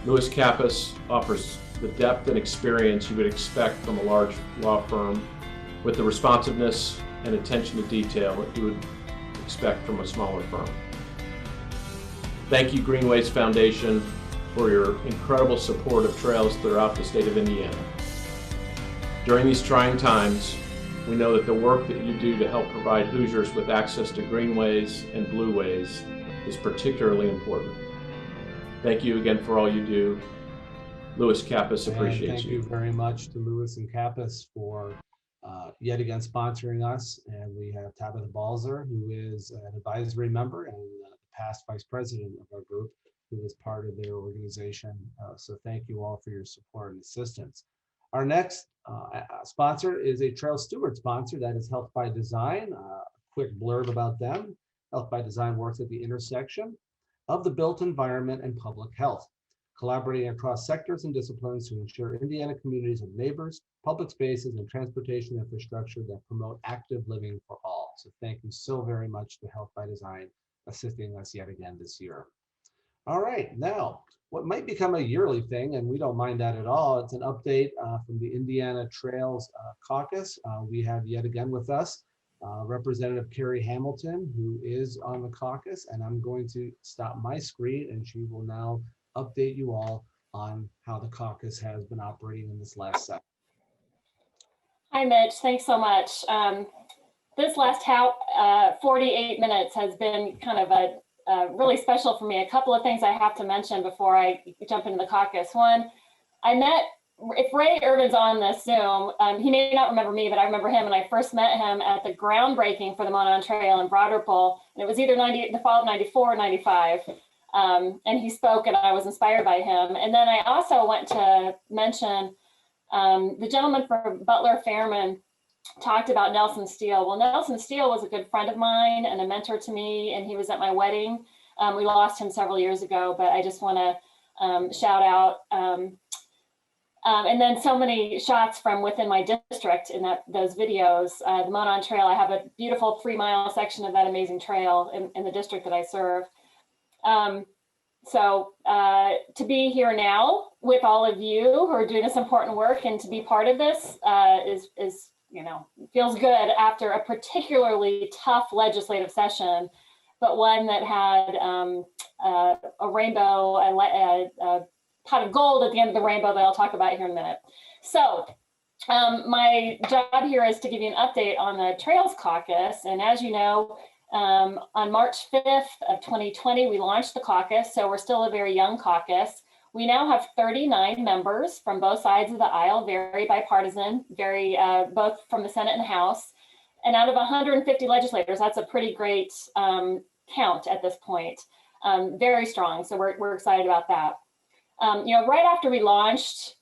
Louis Kappas offers the depth and experience you would expect from a large law firm with the responsiveness and attention to detail that you would expect from a smaller firm. Thank you, Greenways Foundation, for your incredible support of trails throughout the state of Indiana. During these trying times, we know that the work that you do to help provide Hoosiers with access to greenways and blueways is particularly important. Thank you again for all you do. Louis Kappas appreciates Thank you very much to Louis and Kappas for yet again sponsoring us. And we have Tabitha Balzer, who is an advisory member and the past vice president of our group, who was part of their organization. So thank you all for your support and assistance. Our next sponsor is a trail steward sponsor, that is Health by Design. Quick blurb about them. Health by Design works at the intersection of the built environment and public health, collaborating across sectors and disciplines to ensure Indiana communities have neighbors, public spaces, and transportation infrastructure that promote active living for all. So thank you so very much to Health by Design assisting us yet again this year. All right, now, what might become a yearly thing, and we don't mind that at all, it's an update from the Indiana Trails Caucus. We have yet again with us Representative Carrie Hamilton, who is on the caucus, and I'm going to stop my screen and she will now update you all on how the caucus has been operating in this last session. Hi, Mitch. Thanks so much. This last 48 minutes has been kind of really special for me. A couple of things I have to mention before I jump into the caucus. One, I met, if Ray Irvin's on this Zoom, he may not remember me, but I remember him, and I first met him at the groundbreaking for the Monon Trail in Broad Ripple, and it was either the fall of 94 or 95. And he spoke and I was inspired by him. And then I also want to mention the gentleman from Butler Fairman talked about Nelson Steele. Well, Nelson Steele was a good friend of mine and a mentor to me, and he was at my wedding. We lost him several years ago, but I just want to shout out. And then so many shots from within my district in those videos. The Monon Trail, I have a beautiful 3-mile section of that amazing trail in the district that I serve. So to be here now with all of you who are doing this important work and to be part of this is feels good after a particularly tough legislative session, but one that had a rainbow, a pot of gold at the end of the rainbow that I'll talk about here in a minute. So my job here is to give you an update on the Trails Caucus. And as you know, on March 5th of 2020, we launched the caucus, so we're still a very young caucus. We now have 39 members from both sides of the aisle, very bipartisan, very both from the Senate and the House. And out of 150 legislators, that's a pretty great count at this point. Very strong, so we're excited about that. Right after we launched,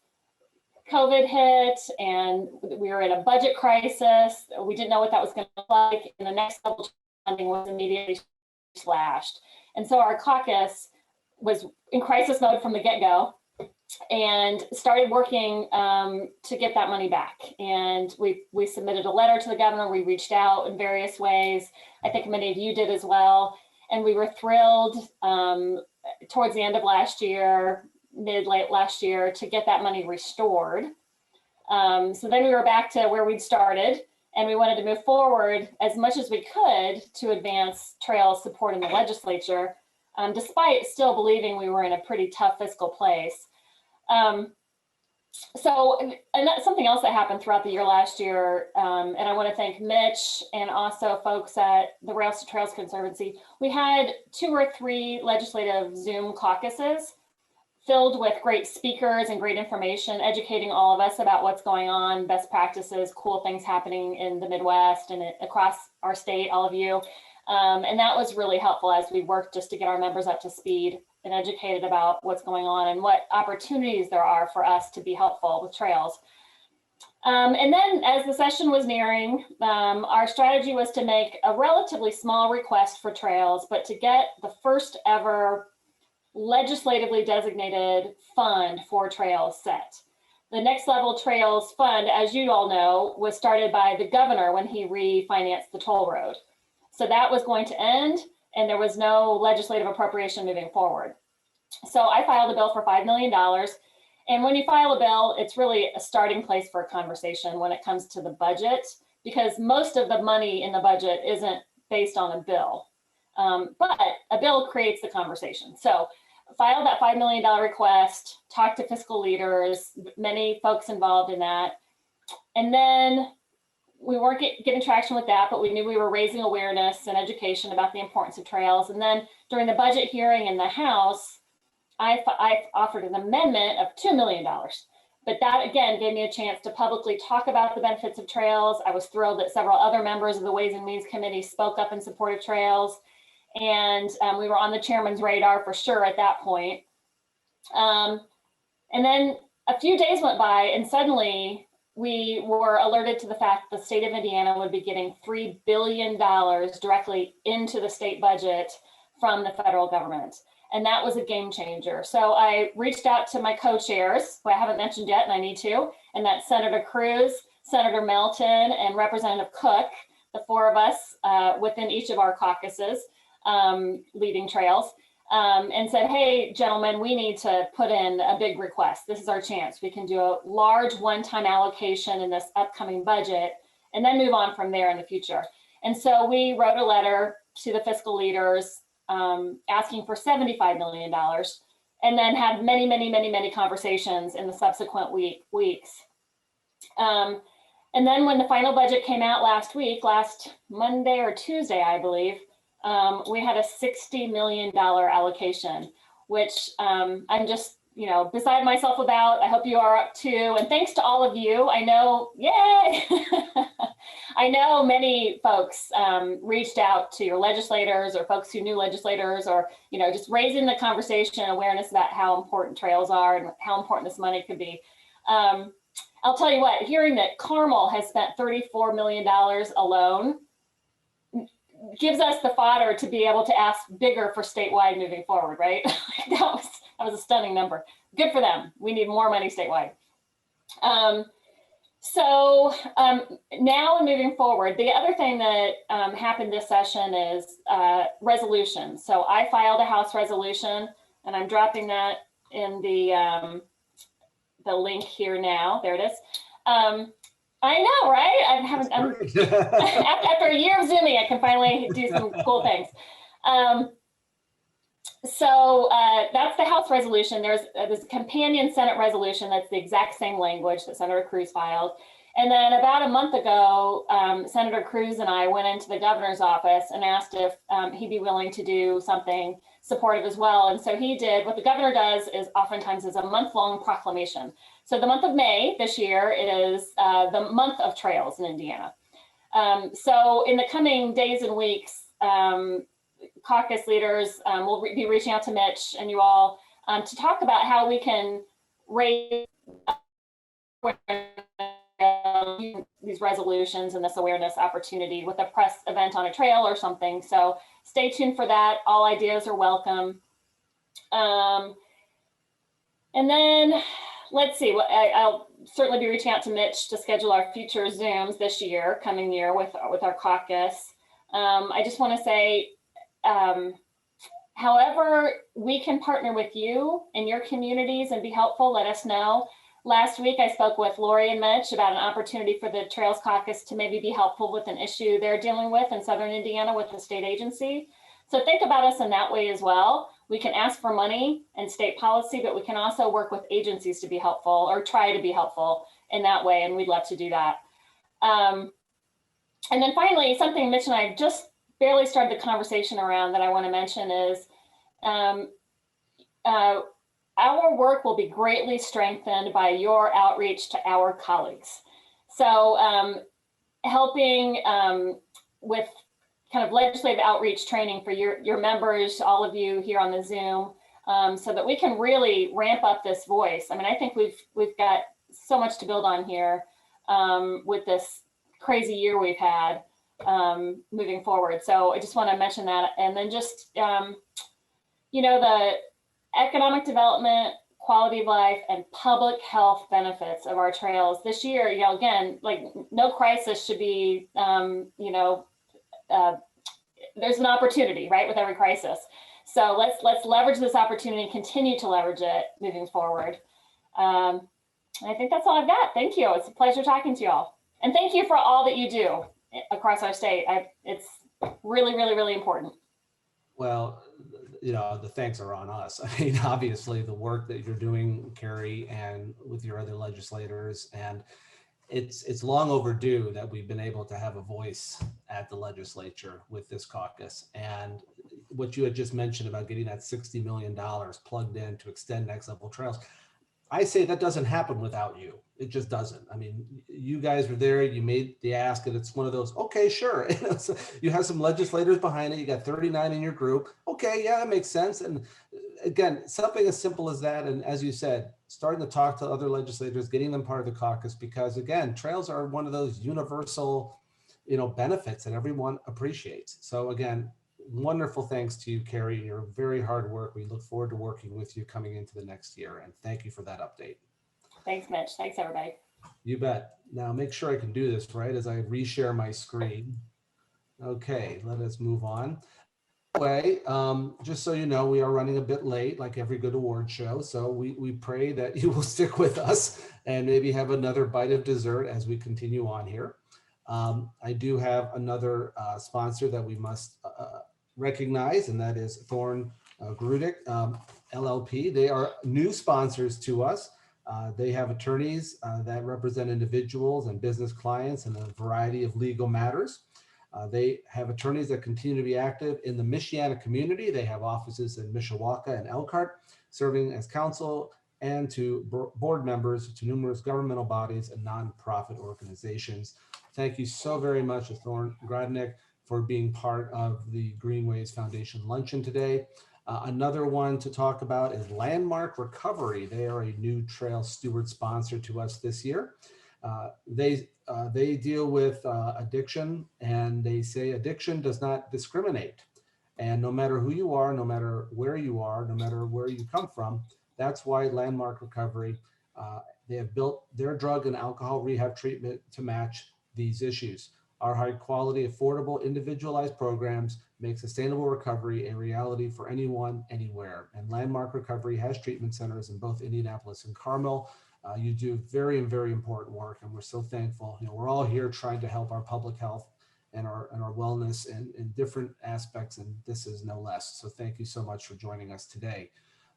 COVID hit and we were in a budget crisis. We didn't know what that was going to look like, and the next level funding was immediately slashed. And so our caucus was in crisis mode from the get-go and started working to get that money back. And we submitted a letter to the governor. We reached out in various ways. I think many of you did as well. And we were thrilled towards the end of last year, late last year, to get that money restored. So then we were back to where we'd started. And we wanted to move forward as much as we could to advance trail support in the legislature, despite still believing we were in a pretty tough fiscal place. And that's something else that happened throughout the year last year, and I want to thank Mitch and also folks at the Rails to Trails Conservancy. We had 2 or 3 legislative Zoom caucuses filled with great speakers and great information, educating all of us about what's going on, best practices, cool things happening in the Midwest and across our state, all of you. And that was really helpful as we worked just to get our members up to speed and educated about what's going on and what opportunities there are for us to be helpful with trails. And then as the session was nearing, our strategy was to make a relatively small request for trails, but to get the first ever legislatively designated fund for trails set. The Next Level Trails Fund, as you all know, was started by the governor when he refinanced the toll road. So that was going to end, and there was no legislative appropriation moving forward. So I filed a bill for $5 million. And when you file a bill, it's really a starting place for a conversation when it comes to the budget, because most of the money in the budget isn't based on a bill. But a bill creates the conversation. So filed that $5 million request, talked to fiscal leaders, many folks involved in that. And then we weren't getting traction with that, but we knew we were raising awareness and education about the importance of trails. And then during the budget hearing in the House, I offered an amendment of $2 million. But that, again, gave me a chance to publicly talk about the benefits of trails. I was thrilled that several other members of the Ways and Means Committee spoke up in support of trails. And we were on the chairman's radar for sure at that point. And then a few days went by, and suddenly we were alerted to the fact the state of Indiana would be getting $3 billion directly into the state budget from the federal government. And that was a game changer. So I reached out to my co-chairs, who I haven't mentioned yet, and I need to, and that's Senator Cruz, Senator Melton, and Representative Cook, the 4 of us within each of our caucuses. Leading trails, and said, hey, gentlemen, we need to put in a big request. This is our chance. We can do a large one-time allocation in this upcoming budget and then move on from there in the future. And so we wrote a letter to the fiscal leaders asking for $75 million, and then had many conversations in the subsequent weeks. And then when the final budget came out last Monday or Tuesday, I believe, we had a $60 million allocation, which I'm just, beside myself about. I hope you are up too. And thanks to all of you. I know, yay! I know many folks reached out to your legislators or folks who knew legislators, or, just raising the conversation, awareness about how important trails are and how important this money could be. I'll tell you what, hearing that Carmel has spent $34 million alone gives us the fodder to be able to ask bigger for statewide moving forward, right? that was a stunning number. Good for them. We need more money statewide. So now moving forward, the other thing that happened this session is resolutions. So I filed a House resolution, and I'm dropping that in the link here now. There it is. I know, right? After a year of Zooming, I can finally do some cool things. So that's the House resolution. There's a companion Senate resolution that's the exact same language that Senator Cruz filed. And then about a month ago, Senator Cruz and I went into the governor's office and asked if he'd be willing to do something supportive as well. And so he did. What the governor does is oftentimes is a month-long proclamation. So the month of May this year is the month of trails in Indiana. So in the coming days and weeks, caucus leaders will be reaching out to Mitch and you all to talk about how we can raise these resolutions and this awareness opportunity with a press event on a trail or something. So stay tuned for that. All ideas are welcome. And then let's see, I'll certainly be reaching out to Mitch to schedule our future Zooms this year, coming year with our caucus. I just want to say, however we can partner with you and your communities and be helpful, let us know. Last week, I spoke with Lori and Mitch about an opportunity for the Trails Caucus to maybe be helpful with an issue they're dealing with in Southern Indiana with the state agency. So think about us in that way as well. We can ask for money and state policy, but we can also work with agencies to be helpful or try to be helpful in that way, and we'd love to do that. And then finally, something Mitch and I just barely started the conversation around that I want to mention is our work will be greatly strengthened by your outreach to our colleagues. So helping with kind of legislative outreach training for your members, all of you here on the Zoom, so that we can really ramp up this voice. I mean, I think we've got so much to build on here with this crazy year we've had moving forward. So I just want to mention that. And then just, you know, the economic development, quality of life, and public health benefits of our trails this year, you know, again, like no crisis should be, you know, there's an opportunity, right, with every crisis. So let's leverage this opportunity and continue to leverage it moving forward. I think that's all I've got. Thank you. It's a pleasure talking to you all. And thank you for all that you do across our state. It's really, really, really important. Well, you know, the thanks are on us. I mean, obviously the work that you're doing, Carrie, and with your other legislators, and it's long overdue that we've been able to have a voice at the legislature with this caucus. And what you had just mentioned about getting that $60 million plugged in to extend Next Level Trails, I say that doesn't happen without you. It just doesn't. I mean, you guys were there, you made the ask, and it's one of those, okay, sure. So you have some legislators behind it. You got 39 in your group. Okay, yeah, that makes sense. And again, something as simple as that. And as you said, starting to talk to other legislators, getting them part of the caucus, because again, trails are one of those universal, you know, benefits that everyone appreciates. So again, wonderful thanks to you, Carrie, your very hard work. We look forward to working with you coming into the next year. And thank you for that update. Thanks, Mitch. Thanks, everybody. You bet. Now make sure I can do this right as I reshare my screen. Okay, let us move on. Way, just so you know, we are running a bit late, like every good award show. So we pray that you will stick with us and maybe have another bite of dessert as we continue on here. I do have another sponsor that we must recognize, and that is Thorn Grudick LLP. They are new sponsors to us. They have attorneys that represent individuals and business clients in a variety of legal matters. They have attorneys that continue to be active in the Michiana community. They have offices in Mishawaka and Elkhart, serving as counsel and to board members to numerous governmental bodies and nonprofit organizations. Thank you so very much to Thorn Grodnick for being part of the Greenways Foundation Luncheon today. Another one to talk about is Landmark Recovery. They are a new trail steward sponsor to us this year. They deal with addiction, and they say addiction does not discriminate. And no matter who you are, no matter where you are, no matter where you come from, that's why Landmark Recovery, they have built their drug and alcohol rehab treatment to match these issues. Our high quality, affordable, individualized programs make sustainable recovery a reality for anyone, anywhere. And Landmark Recovery has treatment centers in both Indianapolis and Carmel. You do very, very important work, and we're so thankful. You know, we're all here trying to help our public health and our wellness in different aspects, and this is no less. So thank you so much for joining us today.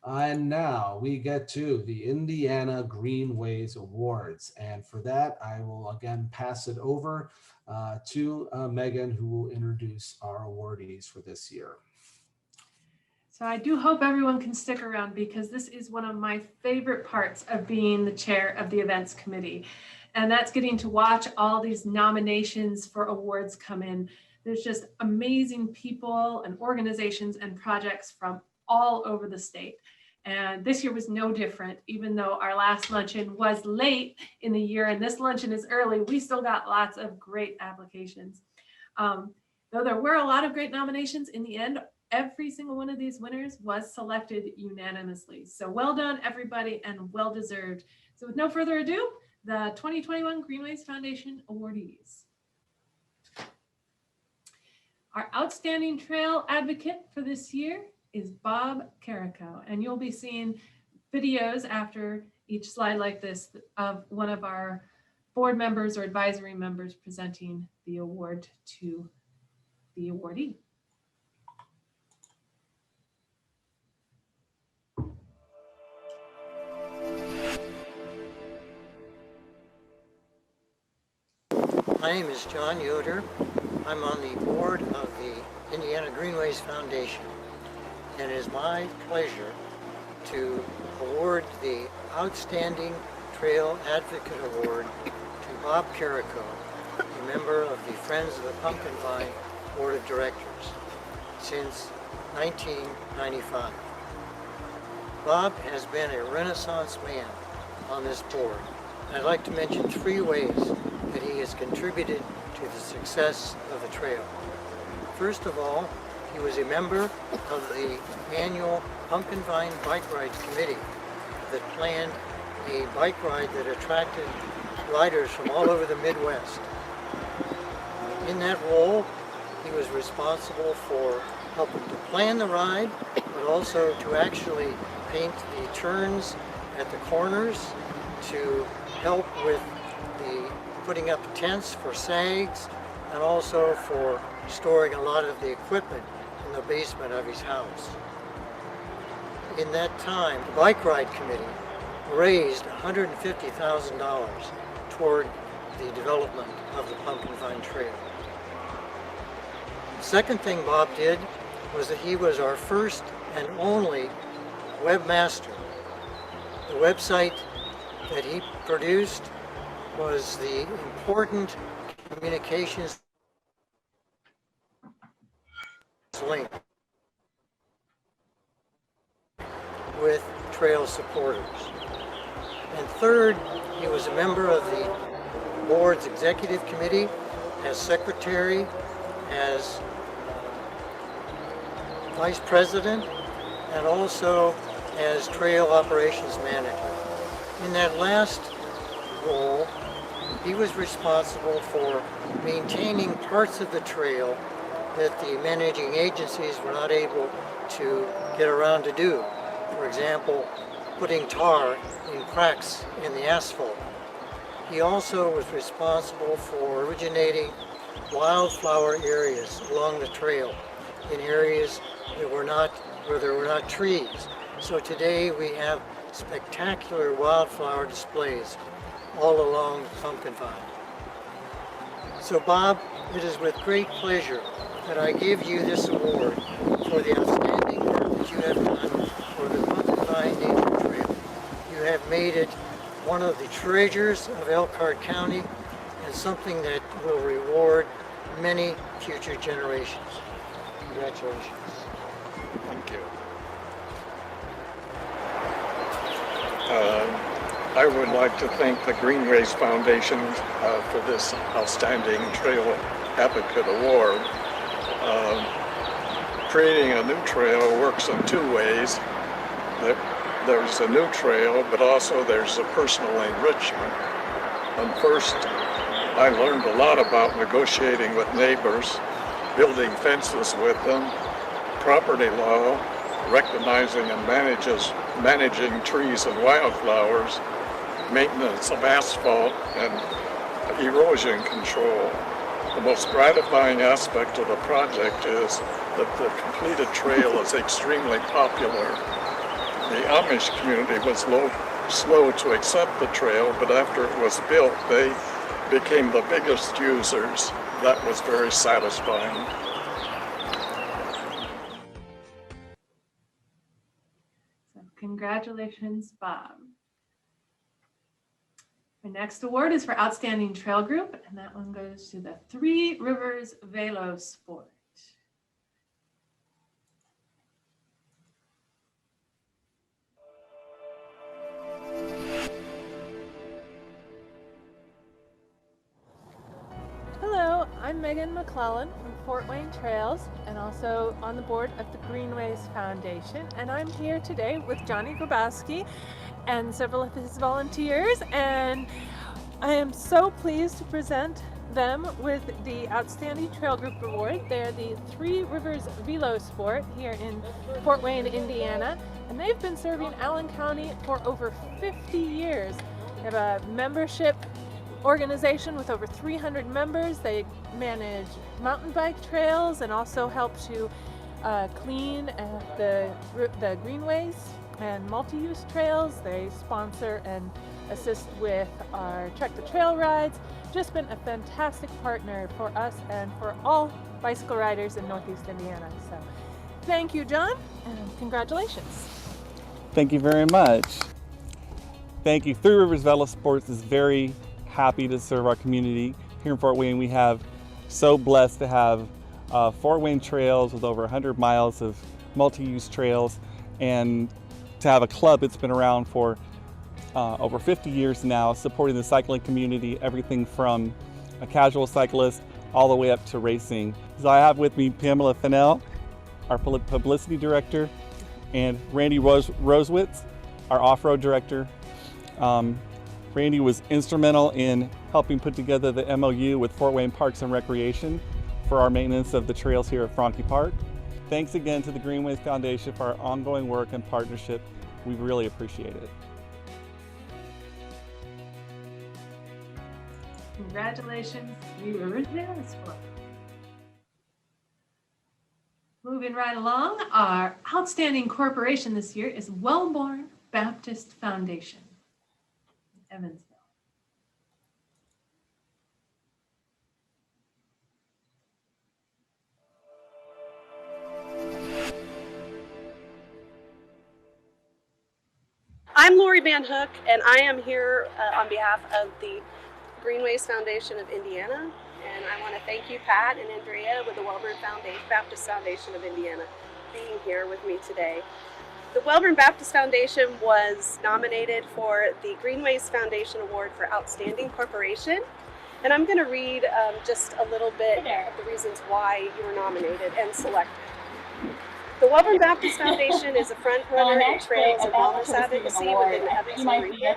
And now we get to the Indiana Greenways Awards. And for that, I will again pass it over to Megan, who will introduce our awardees for this year. So I do hope everyone can stick around, because this is one of my favorite parts of being the chair of the events committee. And that's getting to watch all these nominations for awards come in. There's just amazing people and organizations and projects from all over the state. And this year was no different. Even though our last luncheon was late in the year and this luncheon is early, we still got lots of great applications. Though there were a lot of great nominations, in the end, every single one of these winners was selected unanimously. So well done, everybody, and well deserved. So with no further ado, the 2021 Greenways Foundation awardees. Our outstanding trail advocate for this year is Bob Carrico, and you'll be seeing videos after each slide like this of one of our board members or advisory members presenting the award to the awardee. My name is John Yoder. I'm on the board of the Indiana Greenways Foundation, and it is my pleasure to award the Outstanding Trail Advocate Award to Bob Carrico, a member of the Friends of the Pumpkin Vine Board of Directors since 1995. Bob has been a Renaissance man on this board. I'd like to mention 3 ways that he has contributed to the success of the trail. First of all, he was a member of the annual Pumpkin Vine Bike Ride Committee that planned a bike ride that attracted riders from all over the Midwest. In that role, he was responsible for helping to plan the ride, but also to actually paint the turns at the corners, to help with the putting up tents for sags, and also for storing a lot of the equipment in the basement of his house. In that time, the Bike Ride Committee raised $150,000 toward the development of the Pumpkin Vine Trail. The second thing Bob did was that he was our first and only webmaster. The website that he produced was the important communications link with trail supporters. And third, he was a member of the board's executive committee, as secretary, as vice president, and also as trail operations manager. In that last role, he was responsible for maintaining parts of the trail that the managing agencies were not able to get around to do. For example, putting tar in cracks in the asphalt. He also was responsible for originating wildflower areas along the trail in areas that where there were not trees. So today we have spectacular wildflower displays all along the Pumpkin Vine. So Bob, it is with great pleasure that I give you this award for the outstanding work that you have done for the Pumpkin Vine Nature Trail. You have made it one of the treasures of Elkhart County and something that will reward many future generations. Congratulations. Thank you. I would like to thank the Greenways Foundation for this outstanding Trail Advocate Award. Creating a new trail works in 2 ways. There's a new trail, but also there's a personal enrichment. And first, I learned a lot about negotiating with neighbors, building fences with them, property law, recognizing and managing trees and wildflowers, maintenance of asphalt, and erosion control. The most gratifying aspect of the project is that the completed trail is extremely popular. The Amish community was slow to accept the trail, but after it was built, they became the biggest users. That was very satisfying. So congratulations, Bob. The next award is for Outstanding Trail Group, and that one goes to the Three Rivers Velo Sport. Hello, I'm Megan McClellan from Fort Wayne Trails and also on the board of the Greenways Foundation. And I'm here today with Johnny Grabowski and several of his volunteers. And I am so pleased to present them with the Outstanding Trail Group Award. They're the Three Rivers Velo Sport here in Fort Wayne, Indiana, and they've been serving Allen County for over 50 years. They have a membership organization with over 300 members. They manage mountain bike trails and also help to clean the greenways and multi-use trails. They sponsor and assist with our Trek the Trail rides. Just been a fantastic partner for us and for all bicycle riders in Northeast Indiana. So thank you, John, and congratulations. Thank you very much. Thank you. Three Rivers Velo Sports is very happy to serve our community here in Fort Wayne. We have so blessed to have Fort Wayne trails with over 100 miles of multi-use trails, and to have a club that's been around for over 50 years now, supporting the cycling community, everything from a casual cyclist all the way up to racing. So I have with me Pamela Fennell, our publicity director, and Randy Rosewitz, our off-road director. Randy was instrumental in helping put together the MOU with Fort Wayne Parks and Recreation for our maintenance of the trails here at Franke Park. Thanks again to the Greenways Foundation for our ongoing work and partnership. We really appreciate it. Congratulations, Three Rivers Velo Sport. Moving right along, our outstanding corporation this year is Wellborn Baptist Foundation, Evansville. I'm Lori Van Hook, and I am here on behalf of the Greenways Foundation of Indiana, and I want to thank you, Pat and Andrea, with the Wellborn Baptist Foundation of Indiana, being here with me today. The Wellborn Baptist Foundation was nominated for the Greenways Foundation Award for Outstanding Corporation, and I'm going to read just a little bit of the reasons why you were nominated and selected. The Wellborn Baptist Foundation is a front runner in trails and wellness advocacy within the Evansville region.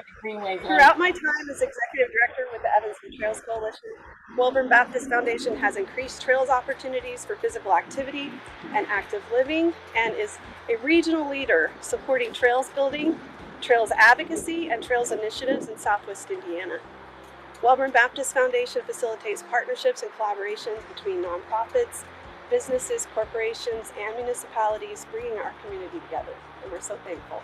Throughout my time as executive director with the Evansville Trails Coalition, Wellborn Baptist Foundation has increased trails opportunities for physical activity and active living, and is a regional leader supporting trails building, trails advocacy, and trails initiatives in Southwest Indiana. Wellborn Baptist Foundation facilitates partnerships and collaborations between nonprofits, businesses, corporations, and municipalities, bringing our community together, and we're so thankful.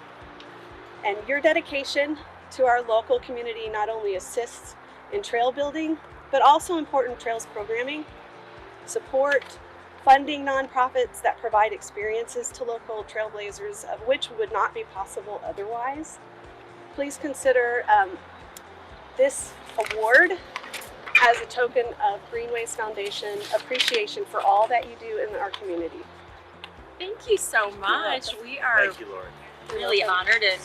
And your dedication to our local community not only assists in trail building, but also important trails programming, support, funding nonprofits that provide experiences to local trailblazers, of which would not be possible otherwise. Please consider this award as a token of Greenways Foundation appreciation for all that you do in our community. Thank you so much. We are really honored and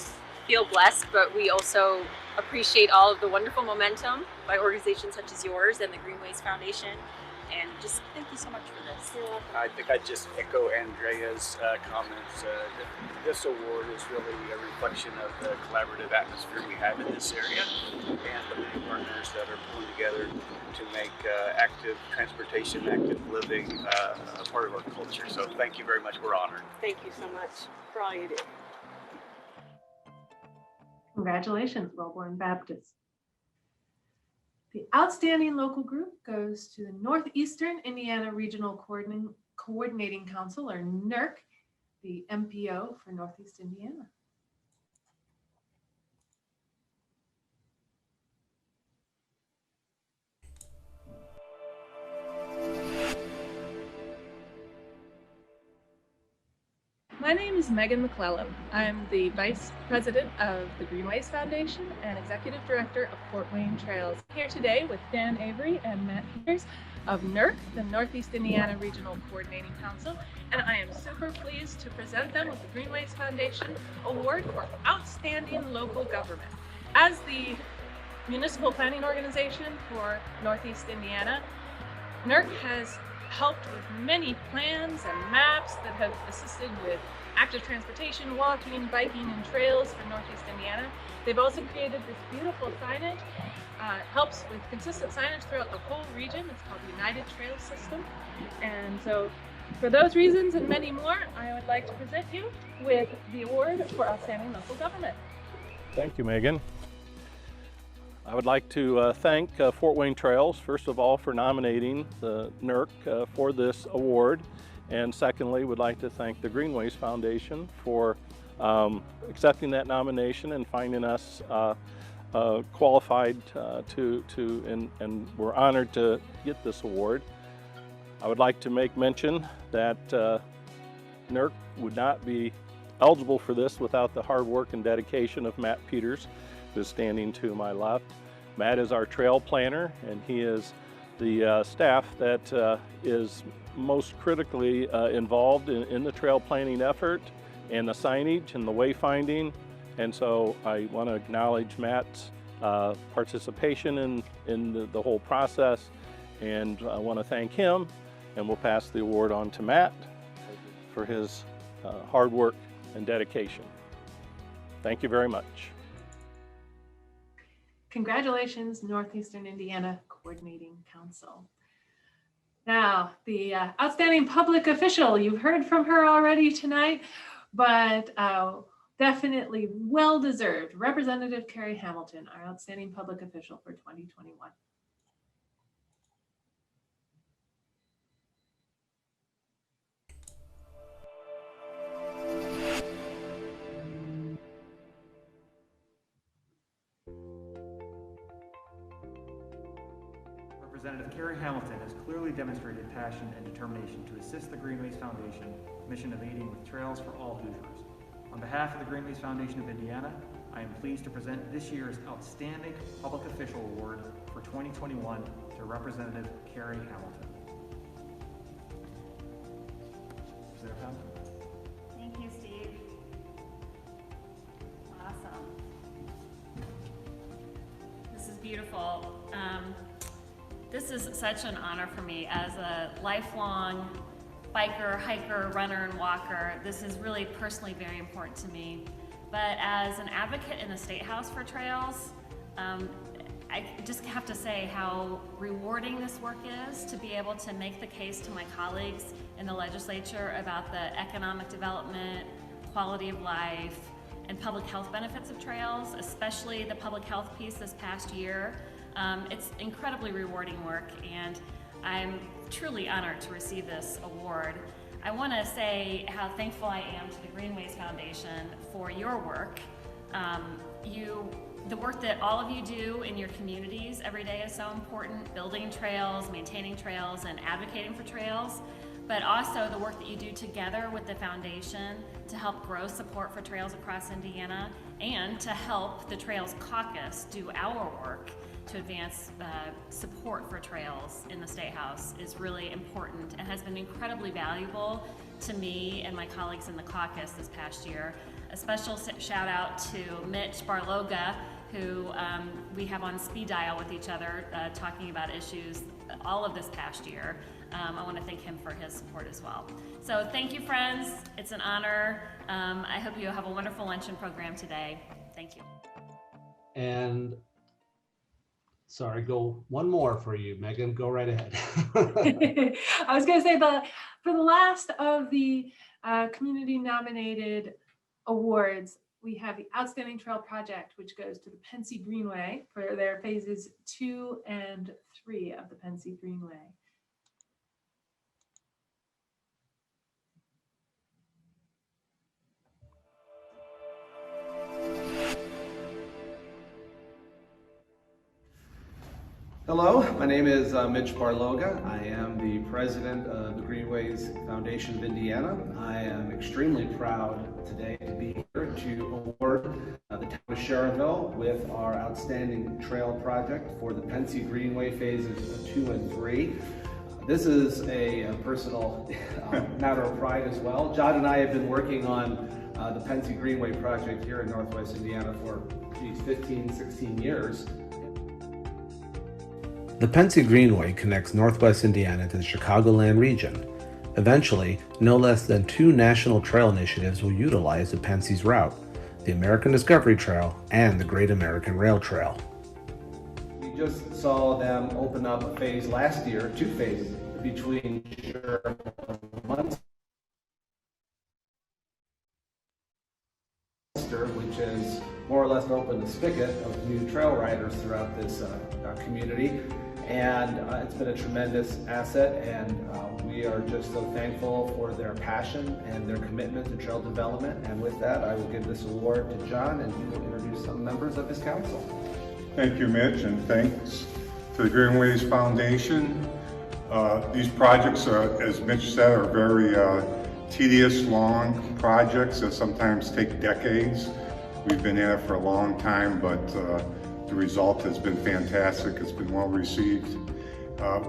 feel blessed, but we also appreciate all of the wonderful momentum by organizations such as yours and the Greenways Foundation. And just thank you so much for this. I think I'd just echo Andrea's comments. This award is really a reflection of the collaborative atmosphere we have in this area and the many partners that are pulling together to make active transportation, active living a part of our culture. So thank you very much. We're honored. Thank you so much for all you do. Congratulations, Wellborn Baptist. The outstanding local group goes to the Northeastern Indiana Regional Coordinating Council, or NERC, the MPO for Northeast Indiana. My name is Megan McClellan. I'm the Vice President of the Greenways Foundation and Executive Director of Fort Wayne Trails. I'm here today with Dan Avery and Matt Peters of NERC, the Northeast Indiana Regional Coordinating Council, and I am super pleased to present them with the Greenways Foundation Award for Outstanding Local Government. As the municipal planning organization for Northeast Indiana, NERC has helped with many plans and maps that have assisted with active transportation, walking, biking, and trails for Northeast Indiana. They've also created this beautiful signage helps with consistent signage throughout the whole region. It's called the United Trail System. And so for those reasons and many more, I would like to present you with the award for Outstanding Local Government. Thank you, Megan. I would like to thank Fort Wayne Trails, first of all, for nominating the NERC for this award. And secondly, would like to thank the Greenways Foundation for accepting that nomination and finding us qualified and we're honored to get this award. I would like to make mention that NERC would not be eligible for this without the hard work and dedication of Matt Peters, who's standing to my left. Matt is our trail planner, and he is the staff that is most critically involved in the trail planning effort and the signage and the wayfinding. And so I want to acknowledge Matt's participation in the whole process, and I want to thank him, and we'll pass the award on to Matt for his hard work and dedication. Thank you very much. Congratulations, Northeastern Indiana Coordinating Council. Now, the outstanding public official, you've heard from her already tonight, but definitely well-deserved, Representative Carrie Hamilton, our outstanding public official for 2021. Representative Carrie Hamilton has clearly demonstrated passion and determination to assist the Greenways Foundation mission of aiding with trails for all Hoosiers. On behalf of the Greenways Foundation of Indiana, I am pleased to present this year's Outstanding Public Official Award for 2021 to Representative Carrie Hamilton. Representative Hamilton. Thank you, Steve. Awesome. This is beautiful. This is such an honor for me as a lifelong biker, hiker, runner, and walker. This is really personally very important to me. But as an advocate in the State House for trails, I just have to say how rewarding this work is to be able to make the case to my colleagues in the legislature about the economic development, quality of life, and public health benefits of trails, especially the public health piece this past year. It's incredibly rewarding work, and I'm truly honored to receive this award. I want to say how thankful I am to the Greenways Foundation for your work. The work that all of you do in your communities every day is so important, building trails, maintaining trails, and advocating for trails, but also the work that you do together with the foundation to help grow support for trails across Indiana and to help the Trails Caucus do our work to advance support for trails in the State House is really important and has been incredibly valuable to me and my colleagues in the caucus this past year. A special shout out to Mitch Barloga, who we have on speed dial with each other talking about issues all of this past year. I want to thank him for his support as well. So thank you, friends. It's an honor. I hope you have a wonderful luncheon program today. Thank you. And sorry, go one more for you, Megan. Go right ahead. I was going to say for the last of the community nominated awards, we have the Outstanding Trail Project, which goes to the Pensy Greenway for their phases 2 and 3 of the Pensy Greenway. Hello, my name is Mitch Barloga. I am the president of the Greenways Foundation of Indiana. I am extremely proud today to be here to award the town of Sharonville with our outstanding trail project for the Pensy Greenway phases 2 and 3. This is a personal matter of pride as well. John and I have been working on the Pensy Greenway project here in Northwest Indiana for 15, 16 years. The Pensy Greenway connects Northwest Indiana to the Chicagoland region. Eventually, no less than 2 national trail initiatives will utilize the Pensy's route, the American Discovery Trail and the Great American Rail Trail. We just saw them open up a phase last year, 2 phases between Sherman and Munster, which is more or less opened the spigot of new trail riders throughout this community. And it's been a tremendous asset, and we are just so thankful for their passion and their commitment to trail development. And with that, I will give this award to John, and he will introduce some members of his council. Thank you, Mitch, and thanks to the Greenways Foundation. These projects, as Mitch said, are very tedious, long projects that sometimes take decades. We've been at it for a long time, but the result has been fantastic. It's been well received.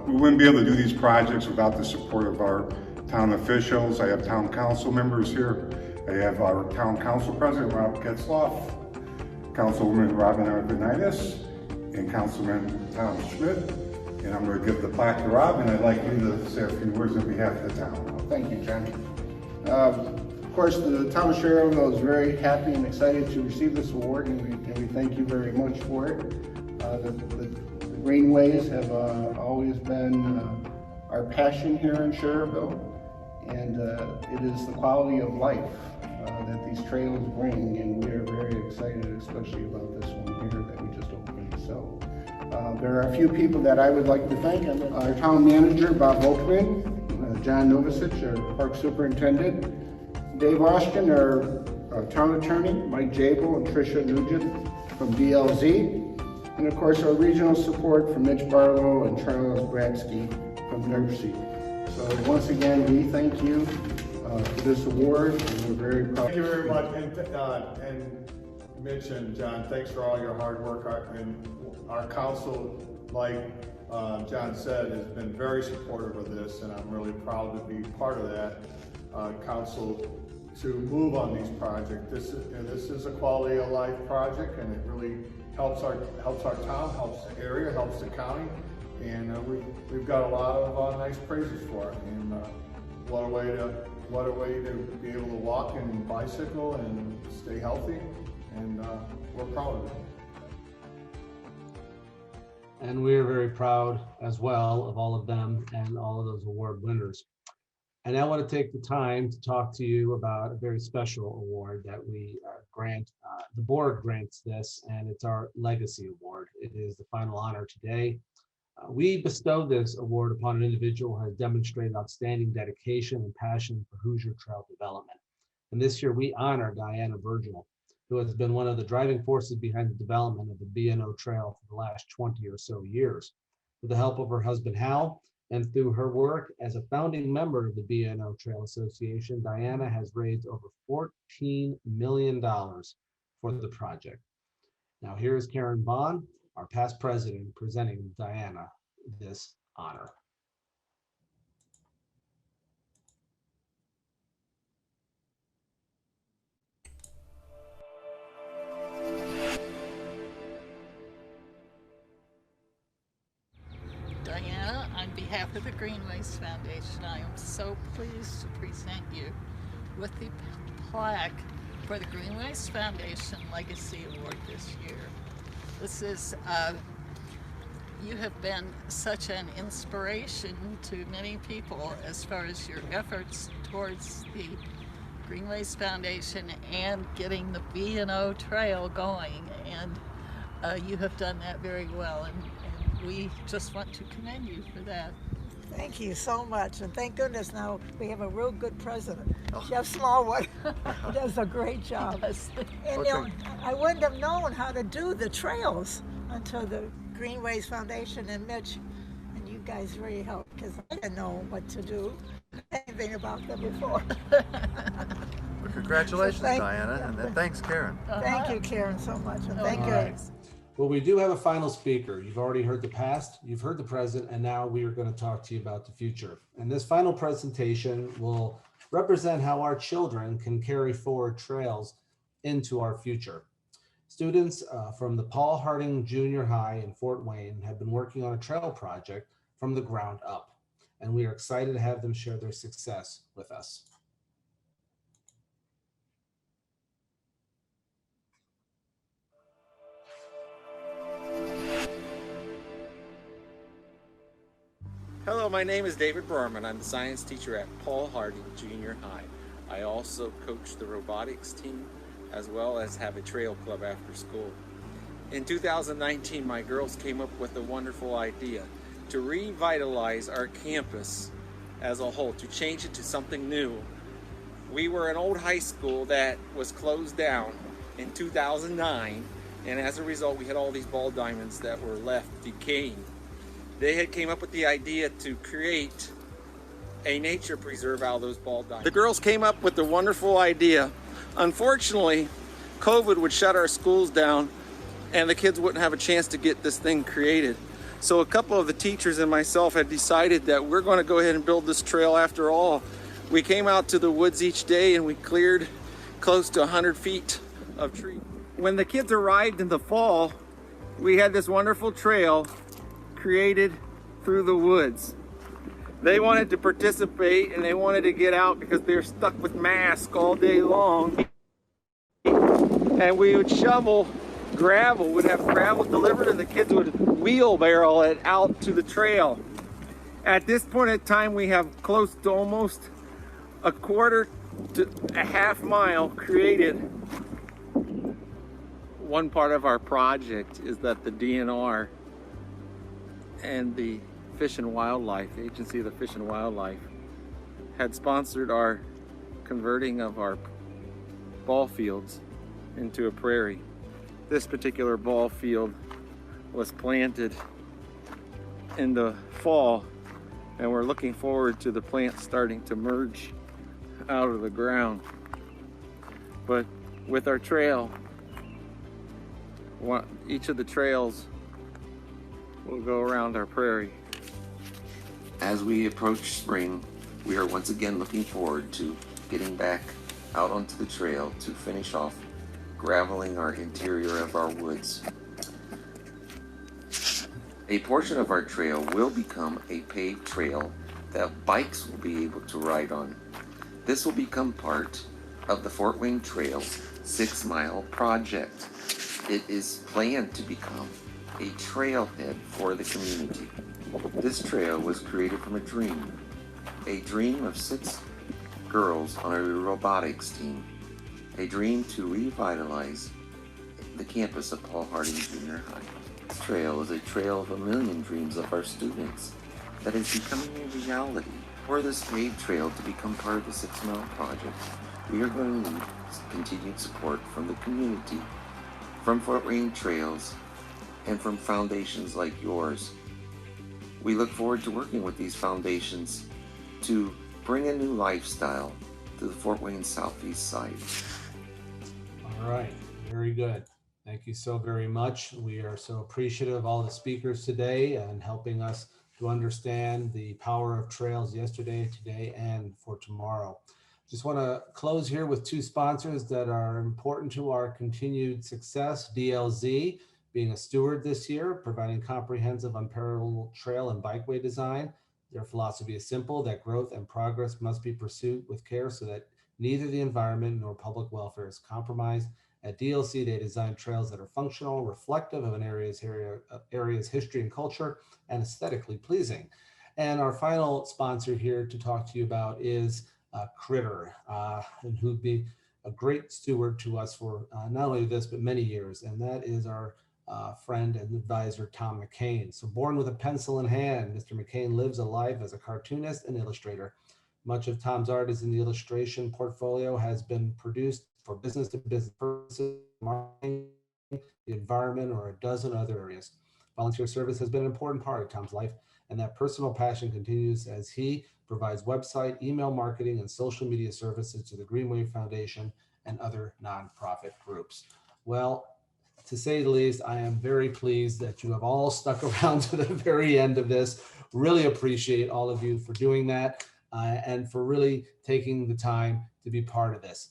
We wouldn't be able to do these projects without the support of our town officials. I have town council members here. I have our town council president, Rob Getzloff, Councilwoman Robin Arvanitis, and Councilman Tom Schmidt. And I'm going to give the plaque to Rob, and I'd like you to say a few words on behalf of the town. Thank you, John. Of course, the town of Schererville is very happy and excited to receive this award, and we thank you very much for it. The Greenways have always been our passion here in Schererville, and it is the quality of life that these trails bring, and we are very excited, especially about this one here that we just opened. So there are a few people that I would like to thank. Our town manager, Bob Volkman, John Novicic, our park superintendent, Dave Austin, our town attorney, Mike Jabel and Tricia Nugent from DLZ, and of course our regional support from Mitch Barlow and Charles Bradsky from NERC. So once again, we thank you for this award, and we're very proud. Thank you very much, and Mitch and John, thanks for all your hard work. Our council, like John said, has been very supportive of this, and I'm really proud to be part of that council to move on these projects. This is a quality of life project, and it really helps our town, helps the area, helps the county, and we've got a lot of nice praises for it. And what a way to be able to walk and bicycle and stay healthy, and we're proud of it. And we are very proud as well of all of them and all of those award winners. And I want to take the time to talk to you about a very special award that we grant. The board grants this, and it's our Legacy Award. It is the final honor today. We bestow this award upon an individual who has demonstrated outstanding dedication and passion for Hoosier trail development. And this year we honor Diana Virgil, who has been one of the driving forces behind the development of the B&O Trail for the last 20 or so years. With the help of her husband, Hal, and through her work as a founding member of the B&O Trail Association, Diana has raised over $14 million for the project. Now here is Karen Bond, our past president, presenting Diana this honor. Diana, on behalf of the Greenways Foundation, I am so pleased to present you with the plaque for the Greenways Foundation Legacy Award this year. This is, you have been such an inspiration to many people as far as your efforts towards the Greenways Foundation and getting the B&O Trail going, and you have done that very well, and we just want to commend you for that. Thank you so much, and thank goodness now we have a real good president, Jeff Smallwood. He does a great job. And you know, I wouldn't have known how to do the trails until the Greenways Foundation and Mitch and you guys really helped, because I didn't know what to do, anything about them before. Well, congratulations, so Diana, and thanks, Karen. Thank you, Karen, so much, and thank you. Well, we do have a final speaker. You've already heard the past, you've heard the present, and now we are going to talk to you about the future. And this final presentation will represent how our children can carry forward trails into our future. Students from the Paul Harding Junior High in Fort Wayne have been working on a trail project from the ground up, and we are excited to have them share their success with us. Hello, my name is David Berman. I'm the science teacher at Paul Harding Junior High. I also coach the robotics team as well as have a trail club after school. In 2019, my girls came up with a wonderful idea to revitalize our campus as a whole, to change it to something new. We were an old high school that was closed down in 2009, and as a result, we had all these ball diamonds that were left decaying. They had came up with the idea to create a nature preserve out of those ball diamonds. The girls came up with the wonderful idea. Unfortunately, COVID would shut our schools down and the kids wouldn't have a chance to get this thing created. So a couple of the teachers and myself had decided that we're going to go ahead and build this trail after all. We came out to the woods each day and we cleared close to 100 feet of trees. When the kids arrived in the fall, we had this wonderful trail created through the woods. They wanted to participate and they wanted to get out because they're stuck with masks all day long. And we would shovel gravel, would have gravel delivered, and the kids would wheelbarrow it out to the trail. At this point in time, we have close to almost a quarter to a half mile created. One part of our project is that the DNR and the Fish and Wildlife, Agency of the Fish and Wildlife, had sponsored our converting of our ball fields into a prairie. This particular ball field was planted in the fall, and we're looking forward to the plants starting to merge out of the ground. But with our trail, each of the trails will go around our prairie. As we approach spring, we are once again looking forward to getting back out onto the trail to finish off graveling our interior of our woods. A portion of our trail will become a paved trail that bikes will be able to ride on. This will become part of the Fort Wayne Trail's 6-mile project. It is planned to become a trailhead for the community. This trail was created from a dream of 6 girls on a robotics team, a dream to revitalize the campus of Paul Harding Junior High. This trail is a trail of a million dreams of our students that is becoming a reality. For this paved trail to become part of the 6-mile project, we are going to need continued support from the community, from Fort Wayne Trails, and from foundations like yours. We look forward to working with these foundations to bring a new lifestyle to the Fort Wayne Southeast side. All right, very good. Thank you so very much. We are so appreciative of all the speakers today and helping us to understand the power of trails yesterday, today, and for tomorrow. Just want to close here with 2 sponsors that are important to our continued success. DLZ, being a steward this year, providing comprehensive unparalleled trail and bikeway design. Their philosophy is simple, that growth and progress must be pursued with care so that neither the environment nor public welfare is compromised. At DLC, they design trails that are functional, reflective of an area's history and culture, and aesthetically pleasing. And our final sponsor here to talk to you about is Critter, and who'd be a great steward to us for not only this, but many years. And that is our friend and advisor, Tom McCain. So born with a pencil in hand, Mr. McCain lives a life as a cartoonist and illustrator. Much of Tom's art is in the illustration portfolio, has been produced for business-to-business purposes, marketing, the environment, or a dozen other areas. Volunteer service has been an important part of Tom's life, and that personal passion continues as he provides website, email marketing, and social media services to the Greenways Foundation and other nonprofit groups. Well, to say the least, I am very pleased that you have all stuck around to the very end of this. Really appreciate all of you for doing that and for really taking the time to be part of this.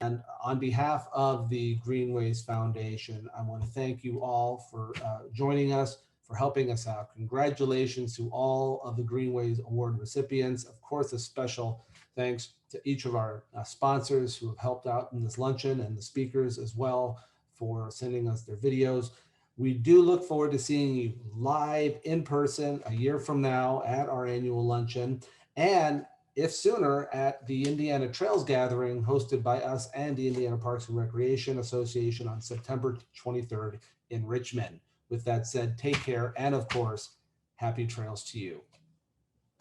And on behalf of the Greenways Foundation, I want to thank you all for joining us, for helping us out. Congratulations to all of the Greenways Award recipients. Of course, a special thanks to each of our sponsors who have helped out in this luncheon, and the speakers as well for sending us their videos. We do look forward to seeing you live in person a year from now at our annual luncheon, and if sooner, at the Indiana Trails Gathering hosted by us and the Indiana Parks and Recreation Association on September 23rd in Richmond. With that said, take care, and of course, happy trails to you.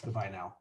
Goodbye now.